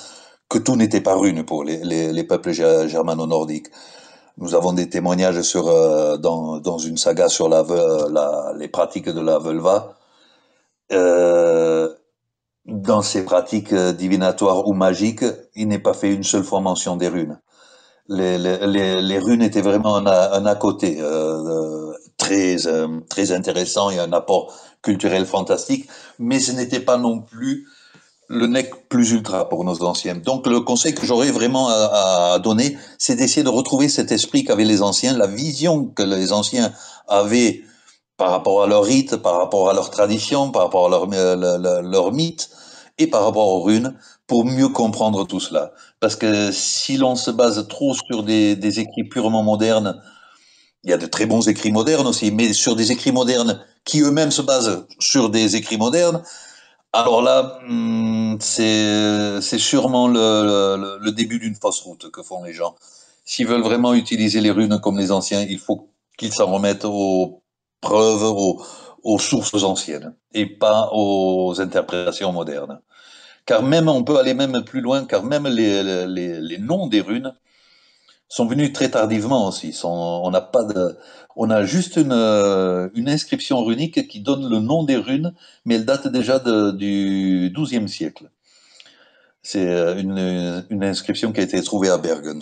que tout n'était pas rune pour les peuples germano-nordiques. Nous avons des témoignages dans une saga sur les pratiques de la Völva. Dans ces pratiques divinatoires ou magiques, il n'est pas fait une seule fois mention des runes. Les runes étaient vraiment un à côté très intéressant et un apport culturel fantastique, mais ce n'était pas non plus le nec plus ultra pour nos anciens. Donc le conseil que j'aurais vraiment à donner, c'est d'essayer de retrouver cet esprit qu'avaient les anciens, la vision que les anciens avaient par rapport à leurs rites, par rapport à leurs traditions, par rapport à leurs mythes et par rapport aux runes, pour mieux comprendre tout cela. Parce que si l'on se base trop sur des écrits purement modernes, il y a de très bons écrits modernes aussi, mais sur des écrits modernes qui eux-mêmes se basent sur des écrits modernes, alors là, c'est sûrement le début d'une fausse route que font les gens. S'ils veulent vraiment utiliser les runes comme les anciens, il faut qu'ils s'en remettent aux preuves, aux sources anciennes, et pas aux interprétations modernes. Car même, on peut aller même plus loin, car même les noms des runes sont venus très tardivement aussi. On a juste une inscription runique qui donne le nom des runes, mais elle date déjà du XIIe siècle. C'est une inscription qui a été trouvée à Bergen,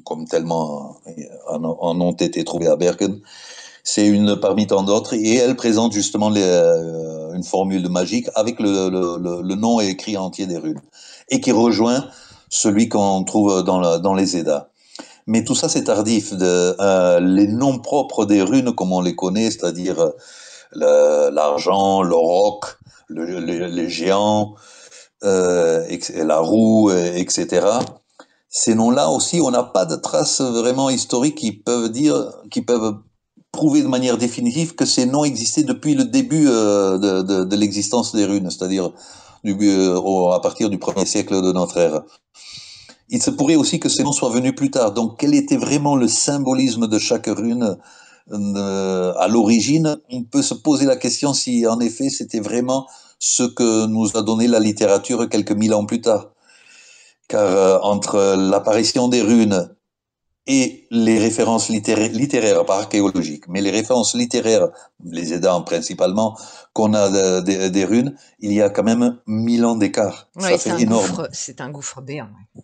comme tellement en ont été trouvés à Bergen. C'est une parmi tant d'autres, et elle présente justement une formule magique avec le nom écrit entier des runes, et qui rejoint celui qu'on trouve dans les Eddas. Mais tout ça, c'est tardif. Les noms propres des runes, comme on les connaît, c'est-à-dire l'argent, l'auroch, les géants, la roue, etc. Ces noms-là aussi, on n'a pas de traces vraiment historiques qui peuvent prouver de manière définitive que ces noms existaient depuis le début de l'existence des runes, c'est-à-dire à partir du 1er siècle de notre ère. Il se pourrait aussi que ces noms soient venus plus tard. Donc, quel était vraiment le symbolisme de chaque rune à l'origine? On peut se poser la question si, en effet, c'était vraiment ce que nous a donné la littérature quelques mille ans plus tard. Car entre l'apparition des runes et les références littéraires, pas archéologiques, mais les références littéraires, les aidant principalement, qu'on a des runes, il y a quand même 1000 ans d'écart. Oui, Ça fait énorme. C'est un gouffre béant. Ouais.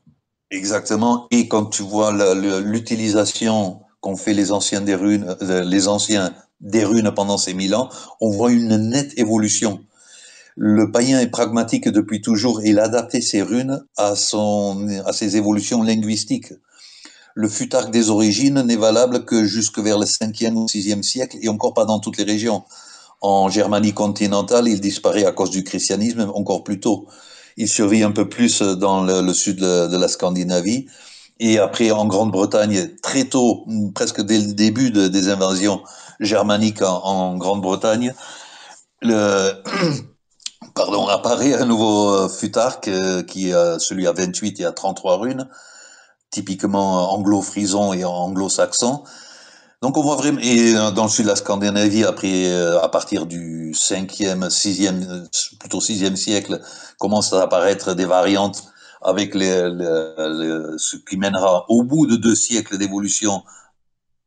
Exactement. Et quand tu vois l'utilisation qu'ont fait les anciens des runes pendant ces 1000 ans, on voit une nette évolution. Le païen est pragmatique depuis toujours et il a adapté ses runes à ses évolutions linguistiques. Le futarque des origines n'est valable que jusque vers le 5e ou 6e siècle et encore pas dans toutes les régions. En Germanie continentale, il disparaît à cause du christianisme encore plus tôt. Il survit un peu plus dans le sud de la Scandinavie. Et après, en Grande-Bretagne, très tôt, presque dès le début des invasions germaniques en Grande-Bretagne, apparaît un nouveau futarque celui à 28 et à 33 runes, typiquement anglo-frison et anglo-saxon. Donc on voit vraiment, et dans le sud de la Scandinavie, après, à partir du 5e, 6e, plutôt 6e siècle, commencent à apparaître des variantes avec ce qui mènera au bout de 2 siècles d'évolution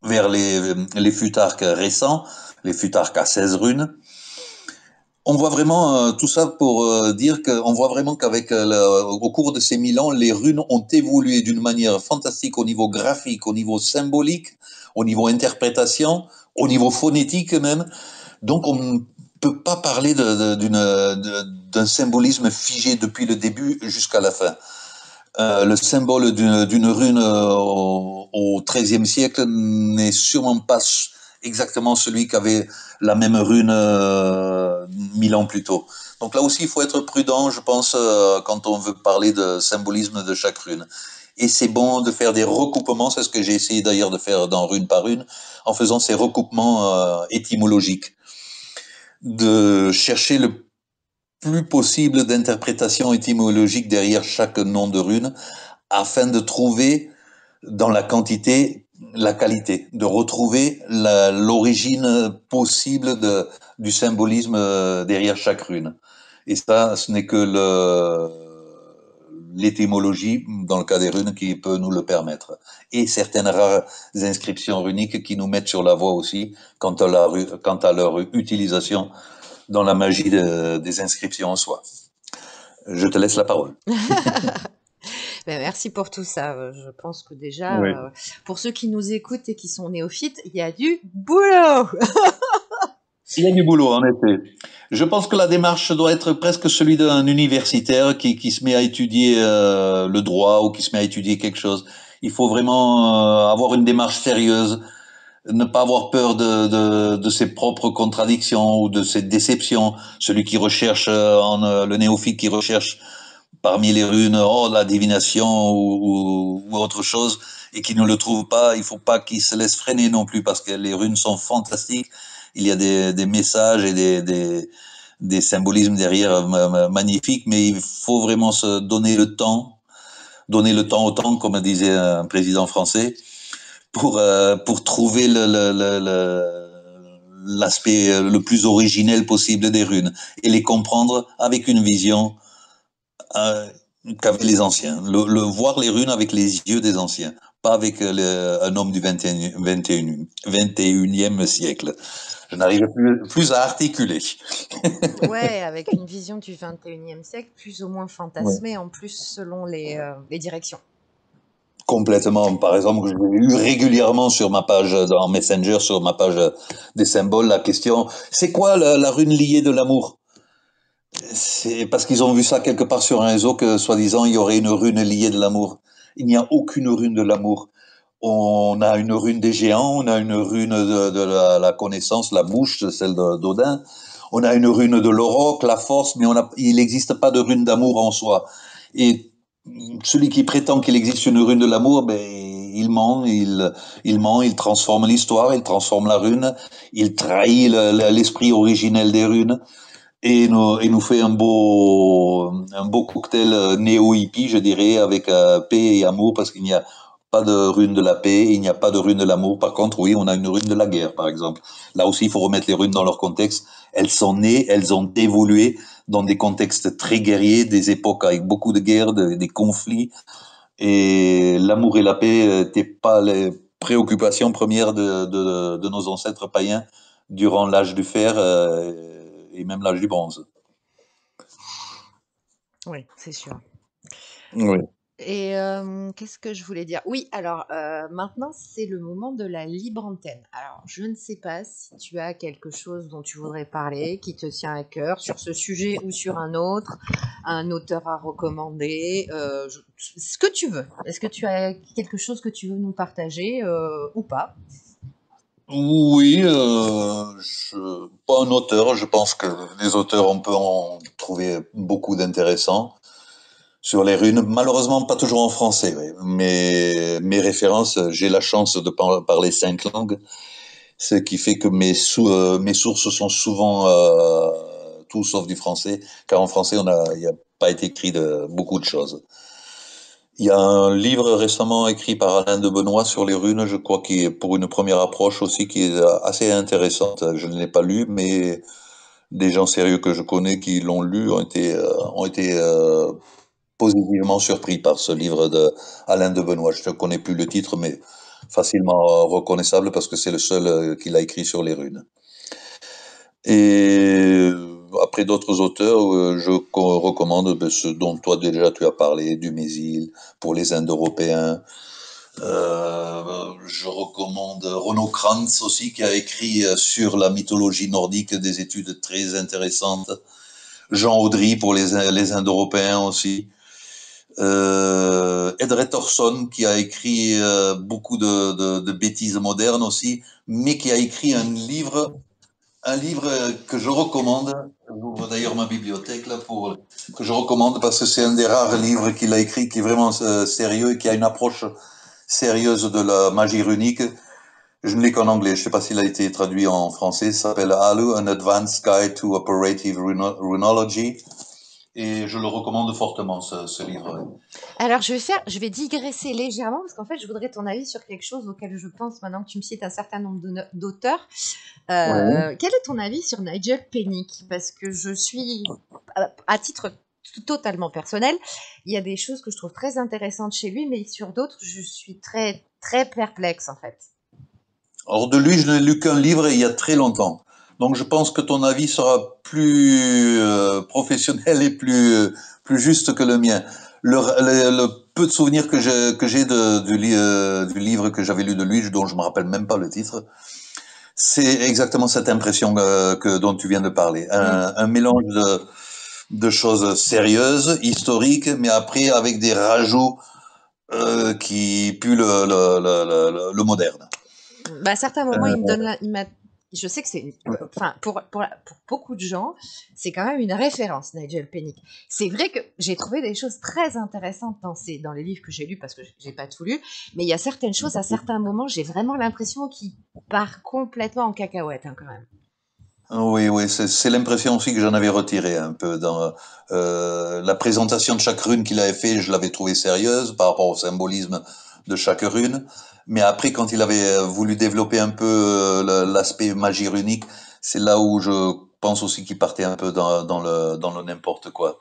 vers les futarques récents, les futarks à 16 runes. On voit vraiment tout ça pour dire qu'on voit vraiment qu'avec au cours de ces 1000 ans, les runes ont évolué d'une manière fantastique au niveau graphique, au niveau symbolique, au niveau interprétation, au niveau phonétique même. Donc on ne peut pas parler d'un symbolisme figé depuis le début jusqu'à la fin. Le symbole d'une rune au XIIIe siècle n'est sûrement pas exactement celui qu'avait la même rune 1000 ans plus tôt. Donc là aussi, il faut être prudent, je pense, quand on veut parler de symbolisme de chaque rune. Et c'est bon de faire des recoupements, c'est ce que j'ai essayé d'ailleurs de faire dans rune par rune, en faisant ces recoupements étymologiques, de chercher le plus possible d'interprétations étymologiques derrière chaque nom de rune, afin de trouver dans la quantité la qualité, de retrouver l'origine possible du symbolisme derrière chaque rune. Et ça, ce n'est que l'étymologie, dans le cas des runes, qui peut nous le permettre. Et certaines rares inscriptions runiques qui nous mettent sur la voie aussi quant à leur utilisation dans la magie des inscriptions en soi. Je te laisse la parole. Ben, merci pour tout ça. Je pense que déjà, Oui. pour ceux qui nous écoutent et qui sont néophytes, il y a du boulot. Il y a du boulot, en effet. Je pense que la démarche doit être presque celui d'un universitaire qui se met à étudier le droit ou qui se met à étudier quelque chose. Il faut vraiment avoir une démarche sérieuse, ne pas avoir peur de ses propres contradictions ou de ses déceptions. Celui qui recherche, le néophyte qui recherche parmi les runes, oh, la divination ou autre chose, et qui ne le trouve pas, il faut pas qu'il se laisse freiner non plus, parce que les runes sont fantastiques. Il y a des messages et des symbolismes derrière magnifiques, mais il faut vraiment se donner le temps au temps, comme disait un président français, pour trouver l'aspect le plus originel possible des runes et les comprendre avec une vision euh, qu'avaient les anciens. Voir les runes avec les yeux des anciens, pas avec un homme du 21e siècle. Je n'arrive plus à articuler. Ouais, avec une vision du 21e siècle, plus ou moins Ouais. fantasmée, en plus selon les directions. Complètement. Par exemple, j'ai eu régulièrement sur ma page dans Messenger, sur ma page des symboles, la question, c'est quoi la rune liée de l'amour? C'est parce qu'ils ont vu ça quelque part sur un réseau que, soi-disant, il y aurait une rune liée de l'amour. Il n'y a aucune rune de l'amour. On a une rune des géants, on a une rune de la connaissance, la bouche, celle d'Odin. On a une rune de l'auroch, la force, mais il n'existe pas de rune d'amour en soi. Et celui qui prétend qu'il existe une rune de l'amour, ben, il ment, il transforme l'histoire, il transforme la rune, il trahit l'esprit originel des runes et nous fait un beau cocktail néo-hippie, je dirais, avec paix et amour, parce qu'il n'y a pas de rune de la paix, il n'y a pas de rune de l'amour. Par contre, oui, on a une rune de la guerre, par exemple. Là aussi, il faut remettre les runes dans leur contexte. Elles sont nées, elles ont évolué dans des contextes très guerriers, des époques avec beaucoup de guerres, des conflits. Et l'amour et la paix n'étaient pas les préoccupations premières de nos ancêtres païens durant l'âge du fer et même l'âge du bronze. Oui, c'est sûr. Oui. Et qu'est-ce que je voulais dire? Oui, alors maintenant c'est le moment de la libre antenne. Alors je ne sais pas si tu as quelque chose dont tu voudrais parler, qui te tient à cœur sur ce sujet ou sur un autre, un auteur à recommander, ce que tu veux. Est-ce que tu as quelque chose que tu veux nous partager ou pas? Oui, pas un auteur. Je pense que les auteurs, on peut en trouver beaucoup d'intéressants sur les runes. Malheureusement, pas toujours en français, oui. Mais mes références, j'ai la chance de parler 5 langues, ce qui fait que mes sources sont souvent tout sauf du français, car en français, il n'y a pas été écrit beaucoup de choses. Il y a un livre récemment écrit par Alain de Benoît sur les runes, je crois, qui est pour une première approche aussi, qui est assez intéressante. Je ne l'ai pas lu, mais des gens sérieux que je connais qui l'ont lu ont été positivement surpris par ce livre de Alain de Benoît. Je ne connais plus le titre, mais facilement reconnaissable parce que c'est le seul qu'il a écrit sur les runes. Et après d'autres auteurs, recommande ceux dont toi déjà tu as parlé, Dumézil, pour les Indo-Européens. Je recommande Renaud Krantz aussi, qui a écrit sur la mythologie nordique des études très intéressantes. Jean Audry pour les Indo-Européens aussi. Edred Orson qui a écrit beaucoup de bêtises modernes aussi, mais qui a écrit un livre que je recommande. J'ouvre d'ailleurs ma bibliothèque là pour que je recommande parce que c'est un des rares livres qu'il a écrit qui est vraiment sérieux et qui a une approche sérieuse de la magie runique. Je ne l'ai qu'en anglais, je ne sais pas s'il a été traduit en français. Ça s'appelle Alu, An Advanced Guide to Operative Runology. Et je le recommande fortement, ce livre. Alors, je vais digresser légèrement parce qu'en fait, je voudrais ton avis sur quelque chose auquel je pense maintenant que tu me cites un certain nombre d'auteurs. Ouais. Quel est ton avis sur Nigel Pennick? Parce que je suis, à titre totalement personnel, il y a des choses que je trouve très intéressantes chez lui, mais sur d'autres, je suis très, très perplexe en fait. Alors de lui, je n'ai lu qu'un livre et il y a très longtemps. Donc je pense que ton avis sera plus professionnel et plus juste que le mien. Le peu de souvenirs que j'ai du livre que j'avais lu de lui, dont je me rappelle même pas le titre, c'est exactement cette impression dont tu viens de parler. Mm. Un mélange de choses sérieuses, historiques, mais après avec des rajouts qui puent le moderne. Bah, à certains moments, il me Euh, donne je sais que enfin, pour beaucoup de gens, c'est quand même une référence, Nigel Pennick. C'est vrai que j'ai trouvé des choses très intéressantes dans les livres que j'ai lus, parce que j'ai pas tout lu, mais il y a certaines choses, à certains moments, j'ai vraiment l'impression qu'il part complètement en cacahuète, hein, quand même. Oui, oui, c'est l'impression aussi que j'en avais retiré un peu dans la présentation de chaque rune qu'il avait fait. Je l'avais trouvé sérieuse par rapport au symbolisme de chaque rune. Mais après, quand il avait voulu développer un peu l'aspect magie runique, c'est là où je pense aussi qu'il partait un peu dans le n'importe quoi.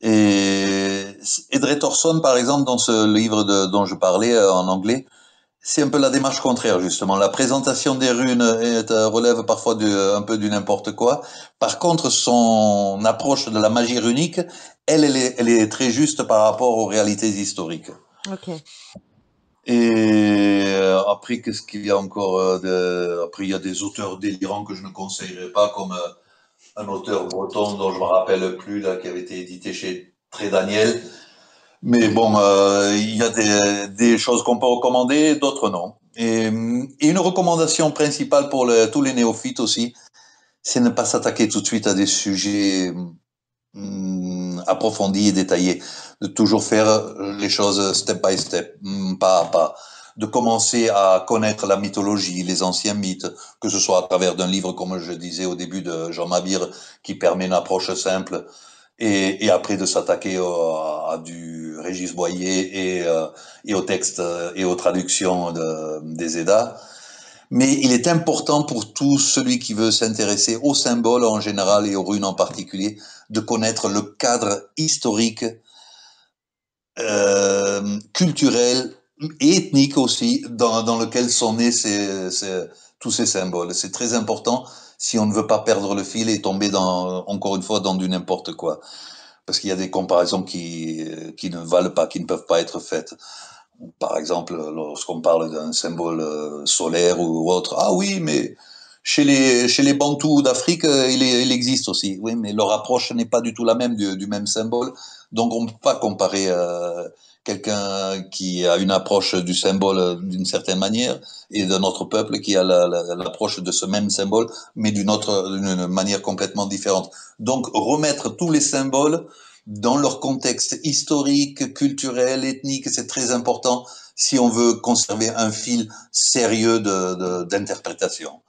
Et Edred Orson, par exemple, dans ce livre dont je parlais en anglais, c'est un peu la démarche contraire, justement. La présentation des runes relève parfois un peu du n'importe quoi. Par contre, son approche de la magie runique, elle est très juste par rapport aux réalités historiques. Ok. Et après, qu'est-ce qu'il y a encore après, il y a des auteurs délirants que je ne conseillerais pas, comme un auteur breton dont je me rappelle plus, là, qui avait été édité chez Très Daniel. Mais bon, il y a des choses qu'on peut recommander, d'autres non. Et une recommandation principale pour tous les néophytes aussi, c'est ne pas s'attaquer tout de suite à des sujets approfondis et détaillés. De toujours faire les choses step by step, pas à pas. De commencer à connaître la mythologie, les anciens mythes, que ce soit à travers d'un livre, comme je disais au début de Jean Mabir, qui permet une approche simple, et après de s'attaquer à du Régis Boyer et aux textes et aux traductions des Eddas. Mais il est important pour tout celui qui veut s'intéresser aux symboles en général et aux runes en particulier de connaître le cadre historique, culturel et ethnique aussi dans lequel sont nés tous ces symboles. C'est très important si on ne veut pas perdre le fil et tomber encore une fois dans du n'importe quoi. Parce qu'il y a des comparaisons qui ne valent pas, qui ne peuvent pas être faites. Par exemple, lorsqu'on parle d'un symbole solaire ou autre, ah oui, mais chez les Bantous d'Afrique, il existe aussi. Oui, mais leur approche n'est pas du tout la même du même symbole. Donc on ne peut pas comparer quelqu'un qui a une approche du symbole d'une certaine manière et d'un autre peuple qui a l'approche de ce même symbole, mais d'une manière complètement différente. Donc remettre tous les symboles dans leur contexte historique, culturel, ethnique, c'est très important si on veut conserver un fil sérieux d'interprétation.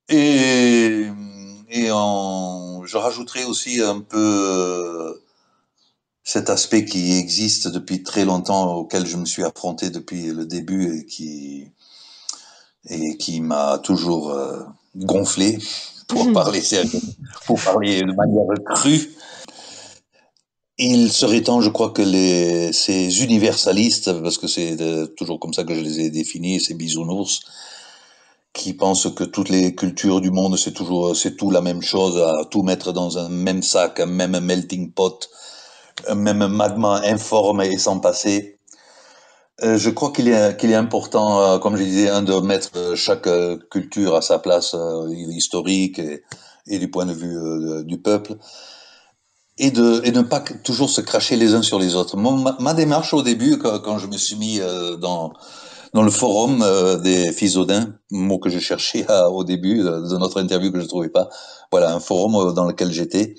Et, je rajouterai aussi un peu cet aspect qui existe depuis très longtemps, auquel je me suis affronté depuis le début et qui m'a toujours gonflé, pour parler sérieux, pour parler de manière crue. Il serait temps, je crois, que ces universalistes, parce que c'est toujours comme ça que je les ai définis, ces bisounours, qui pense que toutes les cultures du monde, c'est tout la même chose, à tout mettre dans un même sac, un même melting pot, un même magma informe et sans passer. Je crois qu'il est important, comme je disais, de mettre chaque culture à sa place historique et du point de vue du peuple, et ne pas toujours se cracher les uns sur les autres. Ma démarche au début, quand je me suis mis dans le forum des Fisoudins, mot que je cherchais au début de notre interview que je ne trouvais pas, voilà, un forum dans lequel j'étais,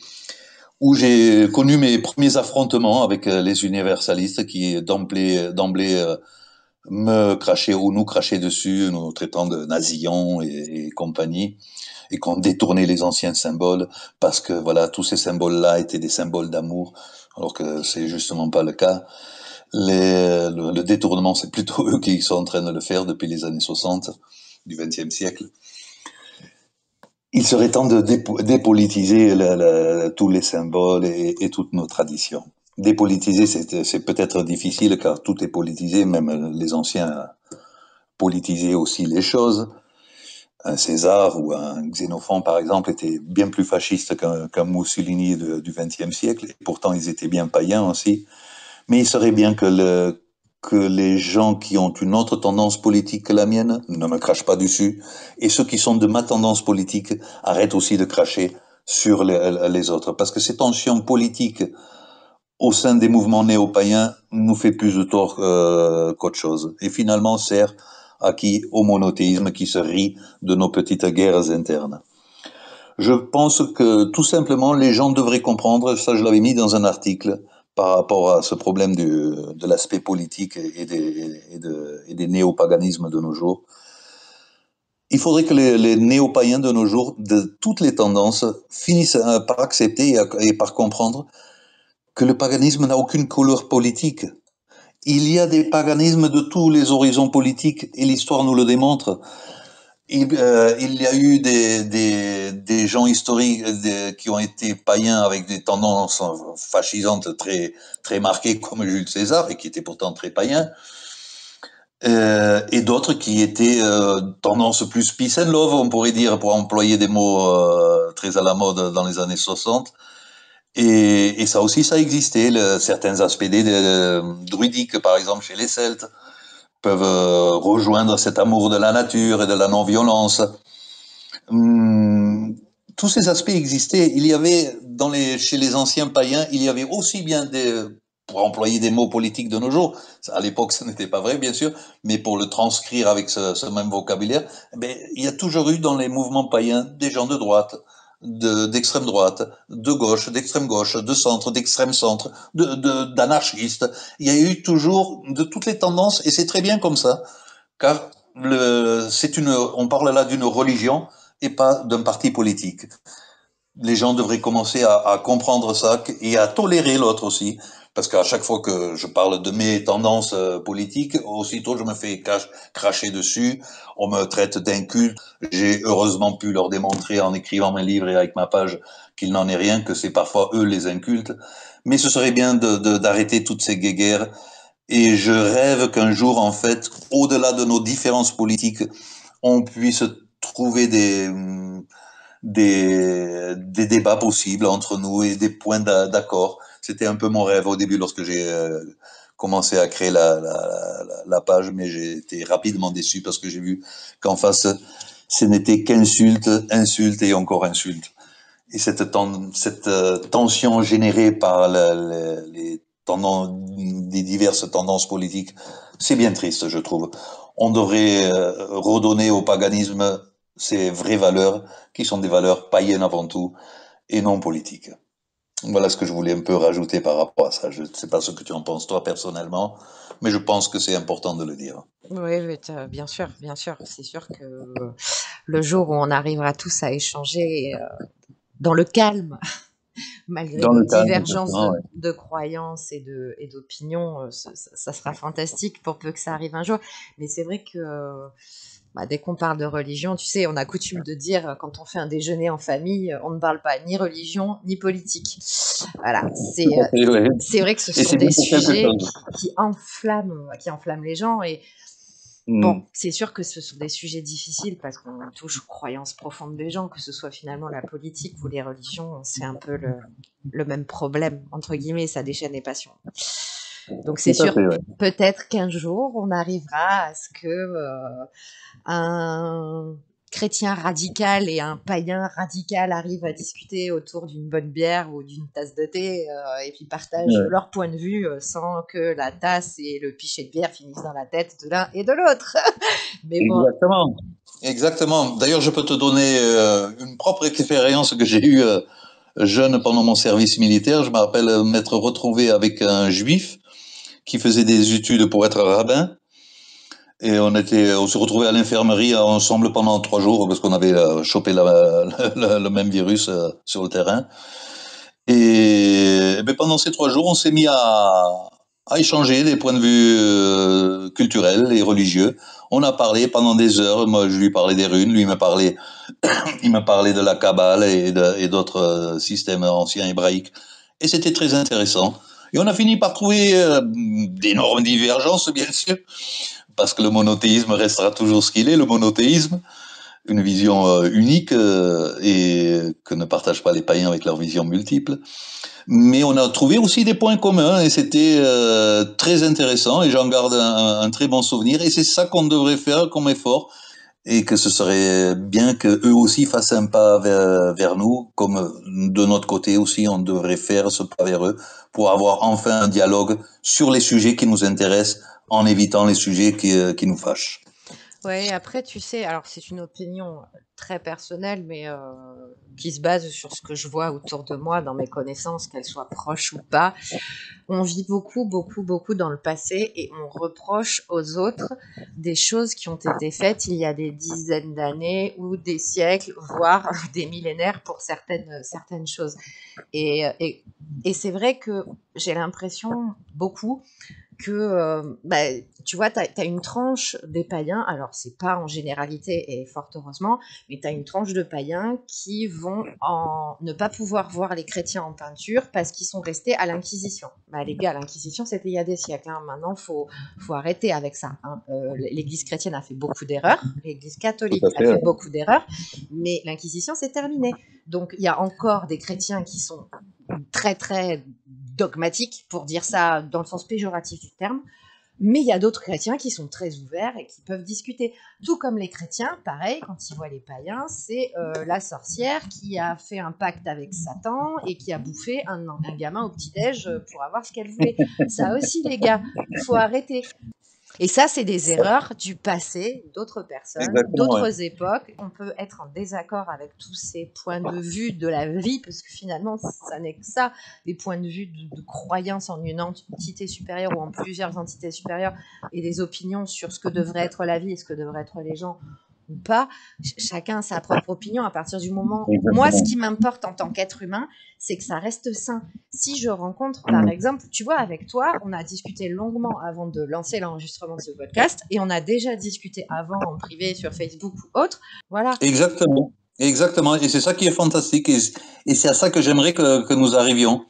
où j'ai connu mes premiers affrontements avec les universalistes qui d'emblée me crachaient ou nous crachaient dessus, nous traitant de nazillons et compagnie, et qu'on détournait les anciens symboles parce que voilà, tous ces symboles-là étaient des symboles d'amour, alors que c'est justement pas le cas. Le détournement, c'est plutôt eux qui sont en train de le faire depuis les années 60 du XXe siècle. Il serait temps de dépolitiser tous les symboles et toutes nos traditions. Dépolitiser, c'est peut-être difficile car tout est politisé, même les anciens politisaient aussi les choses. Un César ou un Xénophon, par exemple, était bien plus fasciste qu'un Mussolini du XXe siècle, et pourtant ils étaient bien païens aussi. Mais il serait bien que les gens qui ont une autre tendance politique que la mienne ne me crachent pas dessus, et ceux qui sont de ma tendance politique arrêtent aussi de cracher sur les autres. Parce que ces tensions politiques au sein des mouvements néo-païens nous fait plus de tort qu'autre chose. Et finalement sert à qui? Au monothéisme qui se rit de nos petites guerres internes. Je pense que tout simplement les gens devraient comprendre, ça je l'avais mis dans un article, par rapport à ce problème de l'aspect politique et des néopaganismes de nos jours. Il faudrait que les néo-païens de nos jours, de toutes les tendances, finissent par accepter et par comprendre que le paganisme n'a aucune couleur politique. Il y a des paganismes de tous les horizons politiques et l'histoire nous le démontre. Il y a eu des gens historiques qui ont été païens avec des tendances fascisantes très marquées comme Jules César et qui étaient pourtant très païens. Et d'autres qui étaient tendance plus peace and love, on pourrait dire, pour employer des mots très à la mode dans les années 60. Et ça aussi, ça existait. Certains aspects druidiques, par exemple, chez les Celtes, peuvent rejoindre cet amour de la nature et de la non-violence. Tous ces aspects existaient. Il y avait, chez les anciens païens, il y avait aussi bien pour employer des mots politiques de nos jours, à l'époque ce n'était pas vrai bien sûr, mais pour le transcrire avec ce même vocabulaire, il y a toujours eu dans les mouvements païens des gens de droite, d'extrême droite, de gauche, d'extrême gauche, de centre, d'extrême centre, d'anarchistes. Il y a eu toujours de toutes les tendances et c'est très bien comme ça, car on parle là d'une religion et pas d'un parti politique. Les gens devraient commencer à comprendre ça et à tolérer l'autre aussi. Parce qu'à chaque fois que je parle de mes tendances politiques, aussitôt je me fais cracher dessus, on me traite d'inculte. J'ai heureusement pu leur démontrer en écrivant mes livres et avec ma page qu'il n'en est rien, que c'est parfois eux les incultes. Mais ce serait bien d'arrêter toutes ces guéguerres. Et je rêve qu'un jour, en fait, au-delà de nos différences politiques, on puisse trouver des débats possibles entre nous et des points d'accord. C'était un peu mon rêve au début lorsque j'ai commencé à créer la page, mais j'ai été rapidement déçu parce que j'ai vu qu'en face, ce n'était qu'insulte, insulte et encore insulte. Et cette tension générée par des diverses tendances politiques, c'est bien triste, je trouve. On devrait redonner au paganisme ses vraies valeurs, qui sont des valeurs païennes avant tout, et non politiques. Voilà ce que je voulais un peu rajouter par rapport à ça. Je ne sais pas ce que tu en penses toi personnellement, mais je pense que c'est important de le dire. Oui, oui, bien sûr, bien sûr. C'est sûr que le jour où on arrivera tous à échanger dans le calme, malgré Dans nos le calme, divergences exactement, ouais. de croyances et d'opinions, ça sera fantastique pour peu que ça arrive un jour. Mais c'est vrai que dès qu'on parle de religion, tu sais, on a coutume de dire quand on fait un déjeuner en famille, on ne parle pas ni religion ni politique. Voilà, Tout à fait, ouais. c'est vrai que ce Et sont c'est des bien pour quelque sujets chose. qui enflamment les gens. Et Bon, Hmm. c'est sûr que ce sont des sujets difficiles parce qu'on touche aux croyances profondes des gens, que ce soit finalement la politique ou les religions, c'est un peu le même problème, entre guillemets, ça déchaîne les passions. Donc c'est Tout à sûr, fait, ouais. peut-être qu'un jour, on arrivera à ce que un chrétien radical et un païen radical arrivent à discuter autour d'une bonne bière ou d'une tasse de thé et puis partagent Ouais. leur point de vue sans que la tasse et le pichet de bière finissent dans la tête de l'un et de l'autre. Mais bon, Exactement. Exactement. D'ailleurs, je peux te donner une propre expérience que j'ai eue jeune pendant mon service militaire. Je me rappelle m'être retrouvé avec un juif qui faisait des études pour être rabbin. Et on s'est retrouvés à l'infirmerie ensemble pendant 3 jours parce qu'on avait chopé le même virus sur le terrain. Et ben, pendant ces 3 jours, on s'est mis à échanger des points de vue culturels et religieux. On a parlé pendant des heures. Moi, je lui parlais des runes, lui il m'a parlé de la Kabbale et d'autres systèmes anciens hébraïques. Et c'était très intéressant. Et on a fini par trouver d'énormes divergences, bien sûr, parce que le monothéisme restera toujours ce qu'il est, le monothéisme, une vision unique et que ne partagent pas les païens avec leur vision multiple. Mais on a trouvé aussi des points communs et c'était très intéressant et j'en garde un très bon souvenir et c'est ça qu'on devrait faire comme effort et que ce serait bien que eux aussi fassent un pas vers nous, comme de notre côté aussi on devrait faire ce pas vers eux pour avoir enfin un dialogue sur les sujets qui nous intéressent en évitant les sujets qui nous fâchent. ouais, après, tu sais, alors c'est une opinion très personnelle, mais qui se base sur ce que je vois autour de moi, dans mes connaissances, qu'elles soient proches ou pas. On vit beaucoup, beaucoup, beaucoup dans le passé et on reproche aux autres des choses qui ont été faites il y a des dizaines d'années ou des siècles, voire des millénaires pour certaines choses. Et, et, et c'est vrai que j'ai l'impression beaucoup que, bah, tu vois, tu as une tranche des païens, alors c'est pas en généralité et fort heureusement, mais tu as une tranche de païens qui vont ne pas pouvoir voir les chrétiens en peinture parce qu'ils sont restés à l'Inquisition. Bah, les gars, l'Inquisition c'était il y a des siècles, hein. Maintenant faut arrêter avec ça, hein. L'Église chrétienne a fait beaucoup d'erreurs, l'Église Tout catholique à a fait, fait ouais. beaucoup d'erreurs, mais l'Inquisition c'est terminé. Donc il y a encore des chrétiens qui sont très très dogmatique, pour dire ça dans le sens péjoratif du terme, mais il y a d'autres chrétiens qui sont très ouverts et qui peuvent discuter. Tout comme les chrétiens, pareil, quand ils voient les païens, c'est la sorcière qui a fait un pacte avec Satan et qui a bouffé un gamin au petit-déj pour avoir ce qu'elle voulait. Ça aussi, les gars, faut arrêter. Et ça, c'est des erreurs du passé, d'autres personnes, Exactement, ouais. d'autres époques. On peut être en désaccord avec tous ces points de vue de la vie, parce que finalement, ça n'est que ça, des points de vue de croyance en une entité supérieure ou en plusieurs entités supérieures, et des opinions sur ce que devrait être la vie et ce que devraient être les gens ou pas. Chacun a sa propre opinion à partir du moment... Moi, ce Exactement. qui m'importe en tant qu'être humain, c'est que ça reste sain. Si je rencontre, par Mm. exemple, tu vois, avec toi, on a discuté longuement avant de lancer l'enregistrement de ce podcast et on a déjà discuté avant en privé sur Facebook ou autre. Voilà. Exactement. Exactement. Et c'est ça qui est fantastique. Et c'est à ça que j'aimerais que nous arrivions.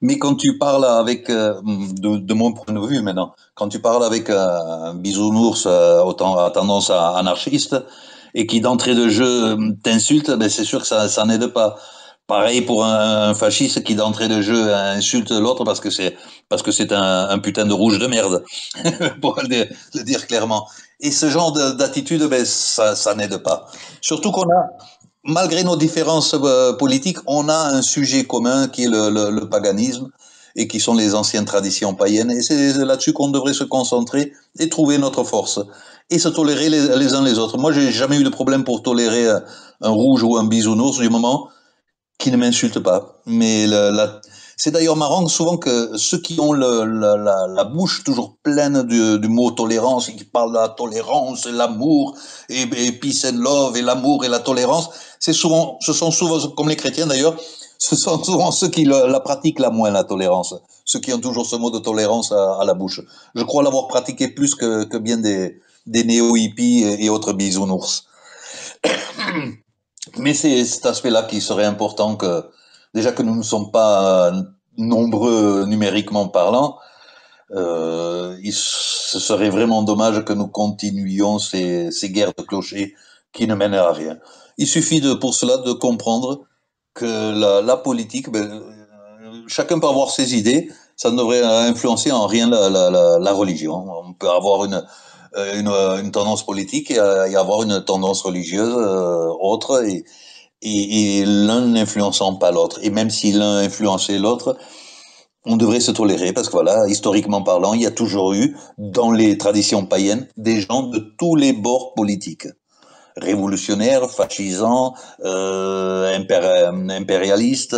Mais quand tu parles avec, de mon point de vue maintenant, quand tu parles avec un bisounours à tendance anarchiste et qui d'entrée de jeu t'insulte, ben c'est sûr que ça n'aide pas. Pareil pour un fasciste qui d'entrée de jeu insulte l'autre parce que c'est un putain de rouge de merde, pour le dire clairement. Et ce genre d'attitude, ben ça n'aide pas. Surtout qu'on a malgré nos différences politiques, on a un sujet commun qui est le paganisme et qui sont les anciennes traditions païennes. Et c'est là-dessus qu'on devrait se concentrer et trouver notre force. Et se tolérer les uns les autres. Moi, j'ai jamais eu de problème pour tolérer un rouge ou un bisounours du moment qui ne m'insultent pas. Mais c'est d'ailleurs marrant souvent que ceux qui ont la bouche toujours pleine du mot tolérance et qui parlent de la tolérance et l'amour et peace and love et l'amour et la tolérance, ce sont souvent, comme les chrétiens d'ailleurs, ce sont souvent ceux qui la pratiquent la moins, la tolérance. Ceux qui ont toujours ce mot de tolérance à la bouche. Je crois l'avoir pratiqué plus que bien des néo-hippies et autres bisounours. Mais c'est cet aspect-là qui serait important que, déjà que nous ne sommes pas nombreux numériquement parlant, Ce serait vraiment dommage que nous continuions ces guerres de clochers qui ne mènent à rien. Il suffit pour cela de comprendre que la politique, chacun peut avoir ses idées, ça ne devrait influencer en rien la religion. On peut avoir une tendance politique et avoir une tendance religieuse autre, et l'un n'influençant pas l'autre. Et même si l'un influençait l'autre, on devrait se tolérer parce que voilà, historiquement parlant, il y a toujours eu, dans les traditions païennes, des gens de tous les bords politiques. Révolutionnaires, fascisants, impérialistes,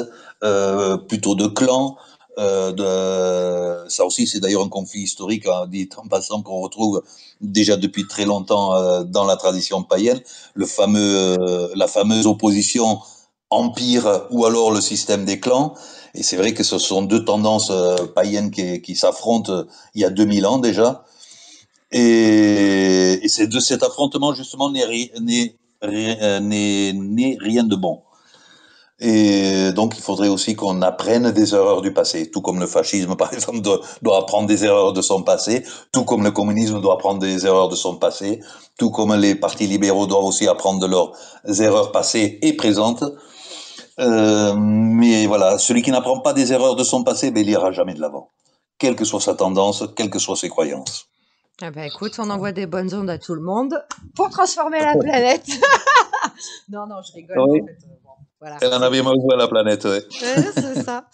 plutôt de clans. Ça aussi, c'est d'ailleurs un conflit historique, hein, dit en passant, qu'on retrouve déjà depuis très longtemps dans la tradition païenne, la fameuse opposition empire ou alors le système des clans. Et c'est vrai que ce sont deux tendances païennes qui s'affrontent il y a 2000 ans déjà. Et c'est de cet affrontement, justement, n'est rien de bon. Et donc, il faudrait aussi qu'on apprenne des erreurs du passé, tout comme le fascisme, par exemple, doit apprendre des erreurs de son passé, tout comme le communisme doit apprendre des erreurs de son passé, tout comme les partis libéraux doivent aussi apprendre de leurs erreurs passées et présentes. Mais voilà, celui qui n'apprend pas des erreurs de son passé, ben, il n'ira jamais de l'avant, quelle que soit sa tendance, quelles que soient ses croyances. Ah bah écoute, on envoie des bonnes ondes à tout le monde pour transformer la planète. Non, non, je rigole, mais Oui. en fait, bon, voilà. Elle en avait mal joué à la planète, ouais. C'est ça.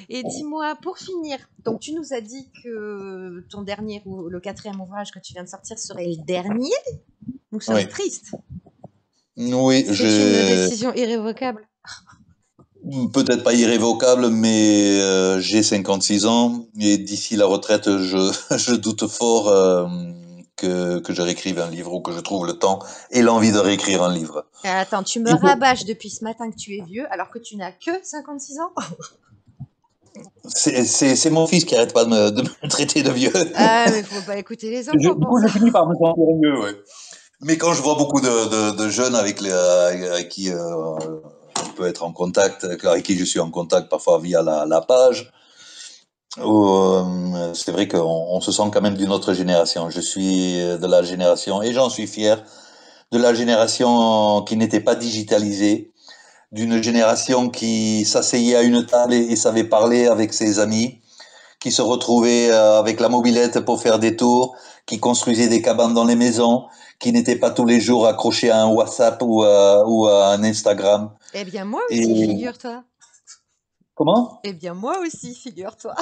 Et dis-moi, pour finir, donc tu nous as dit que ton dernier ou le 4e ouvrage que tu viens de sortir serait le dernier. Nous sommes Oui. tristes. Oui, C'est une décision irrévocable. peut-être pas irrévocable, mais j'ai 56 ans et d'ici la retraite, je doute fort que je réécrive un livre ou que je trouve le temps et l'envie de réécrire un livre. Attends, tu me rabâches depuis ce matin que tu es vieux alors que tu n'as que 56 ans. C'est mon fils qui arrête pas de me traiter de vieux. Ah, mais faut pas écouter les enfants Du pour coup, je ça. finis par me sentir vieux, ouais. Mais quand je vois beaucoup de jeunes avec qui on peut être en contact, avec qui je suis en contact parfois via la page, c'est vrai qu'on se sent quand même d'une autre génération. Je suis de la génération, et j'en suis fier, de la génération qui n'était pas digitalisée, d'une génération qui s'asseyait à une table et savait parler avec ses amis, qui se retrouvait avec la mobilette pour faire des tours, qui construisait des cabanes dans les maisons, qui n'était pas tous les jours accroché à un WhatsApp ou à un Instagram. Eh bien, moi Et aussi, figure-toi. comment? Eh bien, moi aussi, figure-toi.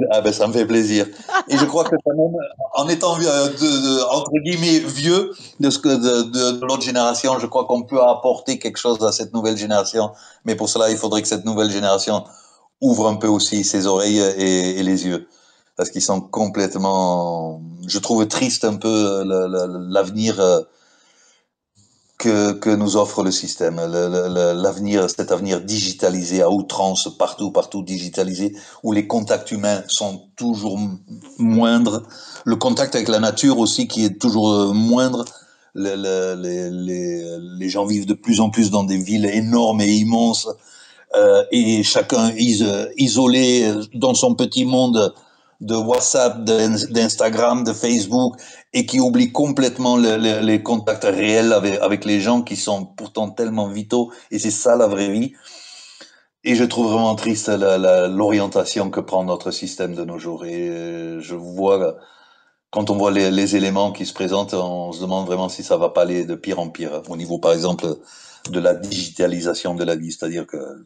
Ah ben ça me fait plaisir. Et je crois que quand même, en étant entre guillemets vieux de l'autre génération, je crois qu'on peut apporter quelque chose à cette nouvelle génération. Mais pour cela, il faudrait que cette nouvelle génération ouvre un peu aussi ses oreilles et les yeux. Parce qu'ils sont complètement, je trouve triste un peu l'avenir que nous offre le système, l'avenir, cet avenir digitalisé à outrance, partout digitalisé, où les contacts humains sont toujours moindres, le contact avec la nature aussi qui est toujours moindre. Les gens vivent de plus en plus dans des villes énormes et immenses, et chacun isolé dans son petit monde de WhatsApp, d'Instagram, de Facebook, et qui oublie complètement les contacts réels avec les gens qui sont pourtant tellement vitaux, et c'est ça la vraie vie. Et je trouve vraiment triste l'orientation que prend notre système de nos jours. Et je vois, quand on voit les éléments qui se présentent, on se demande vraiment si ça va pas aller de pire en pire. Au niveau, par exemple, de la digitalisation de la vie, c'est-à-dire que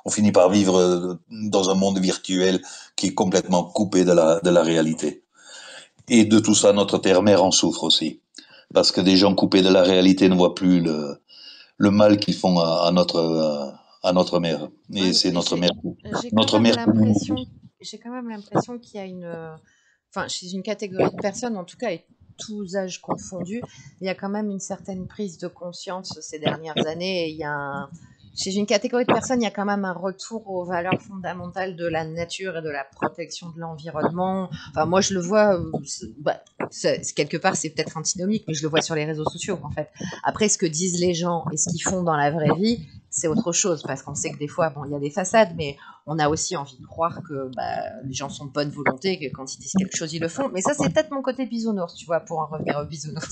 on finit par vivre dans un monde virtuel qui est complètement coupé de la réalité. Et de tout ça, notre terre-mère en souffre aussi. Parce que des gens coupés de la réalité ne voient plus le mal qu'ils font à notre mère. Et Ouais, c'est j'ai quand notre même mère commune. l'impression, j'ai quand même l'impression qu'il y a enfin, chez une catégorie de personnes, en tout cas, et tous âges confondus, il y a quand même une certaine prise de conscience ces dernières années. Et chez une catégorie de personnes, il y a quand même un retour aux valeurs fondamentales de la nature et de la protection de l'environnement. Enfin, moi, je le vois, quelque part, c'est peut-être antinomique, mais je le vois sur les réseaux sociaux, en fait. Après, ce que disent les gens et ce qu'ils font dans la vraie vie, c'est autre chose, parce qu'on sait que des fois, bon, il y a des façades, mais on a aussi envie de croire que les gens sont de bonne volonté, et que quand ils disent quelque chose, ils le font. Mais ça, c'est peut-être mon côté bisounours, tu vois, pour en revenir au bisounours.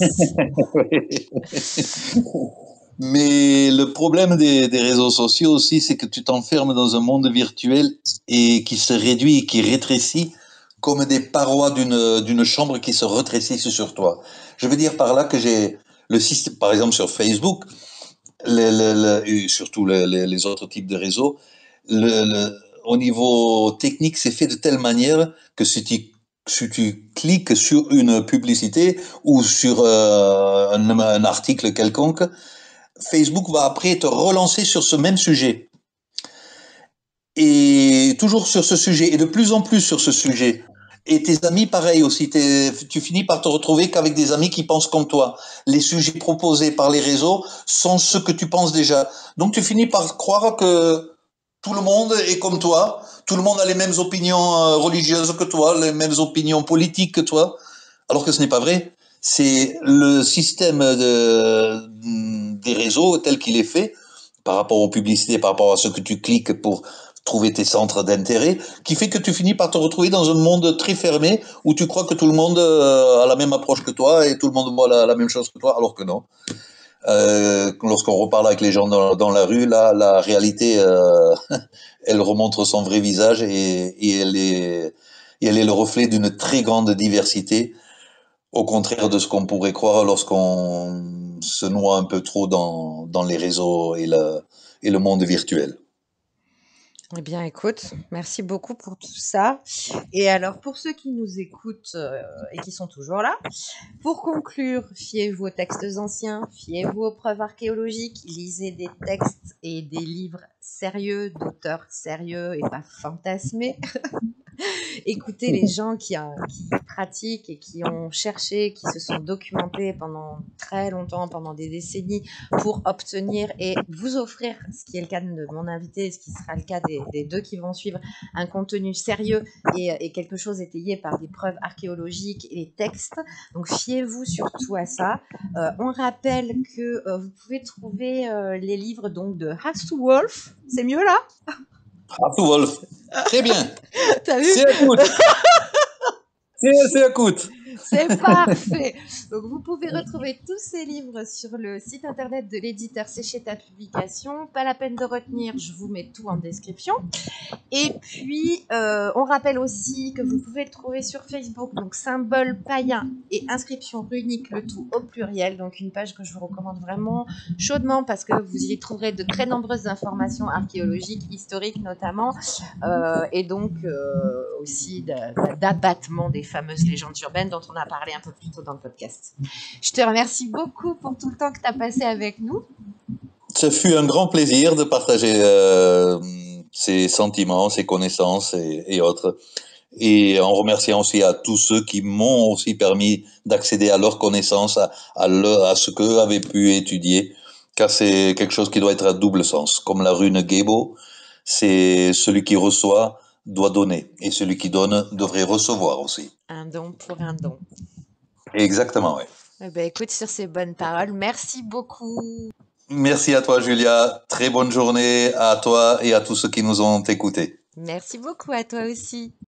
Mais le problème des réseaux sociaux aussi, c'est que tu t'enfermes dans un monde virtuel et qui se réduit et qui rétrécit comme des parois d'une chambre qui se rétrécissent sur toi. Je veux dire par là que j'ai le système, par exemple sur Facebook, et surtout les autres types de réseaux, au niveau technique, c'est fait de telle manière que si tu cliques sur une publicité ou sur un article quelconque, Facebook va après te relancer sur ce même sujet. Et toujours sur ce sujet, et de plus en plus sur ce sujet. Et tes amis, pareil aussi, tu finis par te retrouver qu'avec des amis qui pensent comme toi. Les sujets proposés par les réseaux sont ceux que tu penses déjà. Donc tu finis par croire que tout le monde est comme toi, tout le monde a les mêmes opinions religieuses que toi, les mêmes opinions politiques que toi, alors que ce n'est pas vrai. C'est le système des réseaux tel qu'il est fait, par rapport aux publicités, par rapport à ce que tu cliques pour trouver tes centres d'intérêt, qui fait que tu finis par te retrouver dans un monde très fermé où tu crois que tout le monde a la même approche que toi et tout le monde voit la même chose que toi, alors que non. Lorsqu'on reparle avec les gens dans la rue, là, la réalité, elle remontre son vrai visage et elle est le reflet d'une très grande diversité, au contraire de ce qu'on pourrait croire lorsqu'on se noie un peu trop dans les réseaux et le monde virtuel. Eh bien, écoute, merci beaucoup pour tout ça. Et alors, pour ceux qui nous écoutent et qui sont toujours là, pour conclure, fiez-vous aux textes anciens, fiez-vous aux preuves archéologiques, lisez des textes et des livres sérieux, d'auteurs sérieux et pas fantasmés. Écoutez les gens qui pratiquent et qui ont cherché, qui se sont documentés pendant très longtemps, pendant des décennies, pour obtenir et vous offrir, ce qui est le cas de mon invité, ce qui sera le cas des deux qui vont suivre, un contenu sérieux et quelque chose étayé par des preuves archéologiques et des textes. Donc fiez-vous surtout à ça. On rappelle que vous pouvez trouver les livres donc de Hastu Wolf. C'est mieux là? Hastu Wolf, très bien. T'as vu? C'est écoute. C'est parfait. Donc vous pouvez retrouver tous ces livres sur le site internet de l'éditeur C'est chez ta publication. Pas la peine de retenir, je vous mets tout en description. Et puis on rappelle aussi que vous pouvez le trouver sur Facebook, donc symbole païen et inscription runique, le tout au pluriel. Donc une page que je vous recommande vraiment chaudement parce que vous y trouverez de très nombreuses informations archéologiques, historiques notamment, et donc aussi d'abattement des fameuses légendes urbaines dont on a parlé un peu plus tôt dans le podcast. Je te remercie beaucoup pour tout le temps que tu as passé avec nous. Ce fut un grand plaisir de partager ses sentiments, ses connaissances et autres. Et en remerciant aussi à tous ceux qui m'ont aussi permis d'accéder à leurs connaissances, à ce qu'eux avaient pu étudier, car c'est quelque chose qui doit être à double sens. Comme la rune Gébo, c'est celui qui reçoit doit donner, et celui qui donne devrait recevoir aussi. Un don pour un don. Exactement, oui. Eh ben, écoute, sur ces bonnes paroles, merci beaucoup. Merci à toi, Julia. Très bonne journée à toi et à tous ceux qui nous ont écoutés. Merci beaucoup à toi aussi.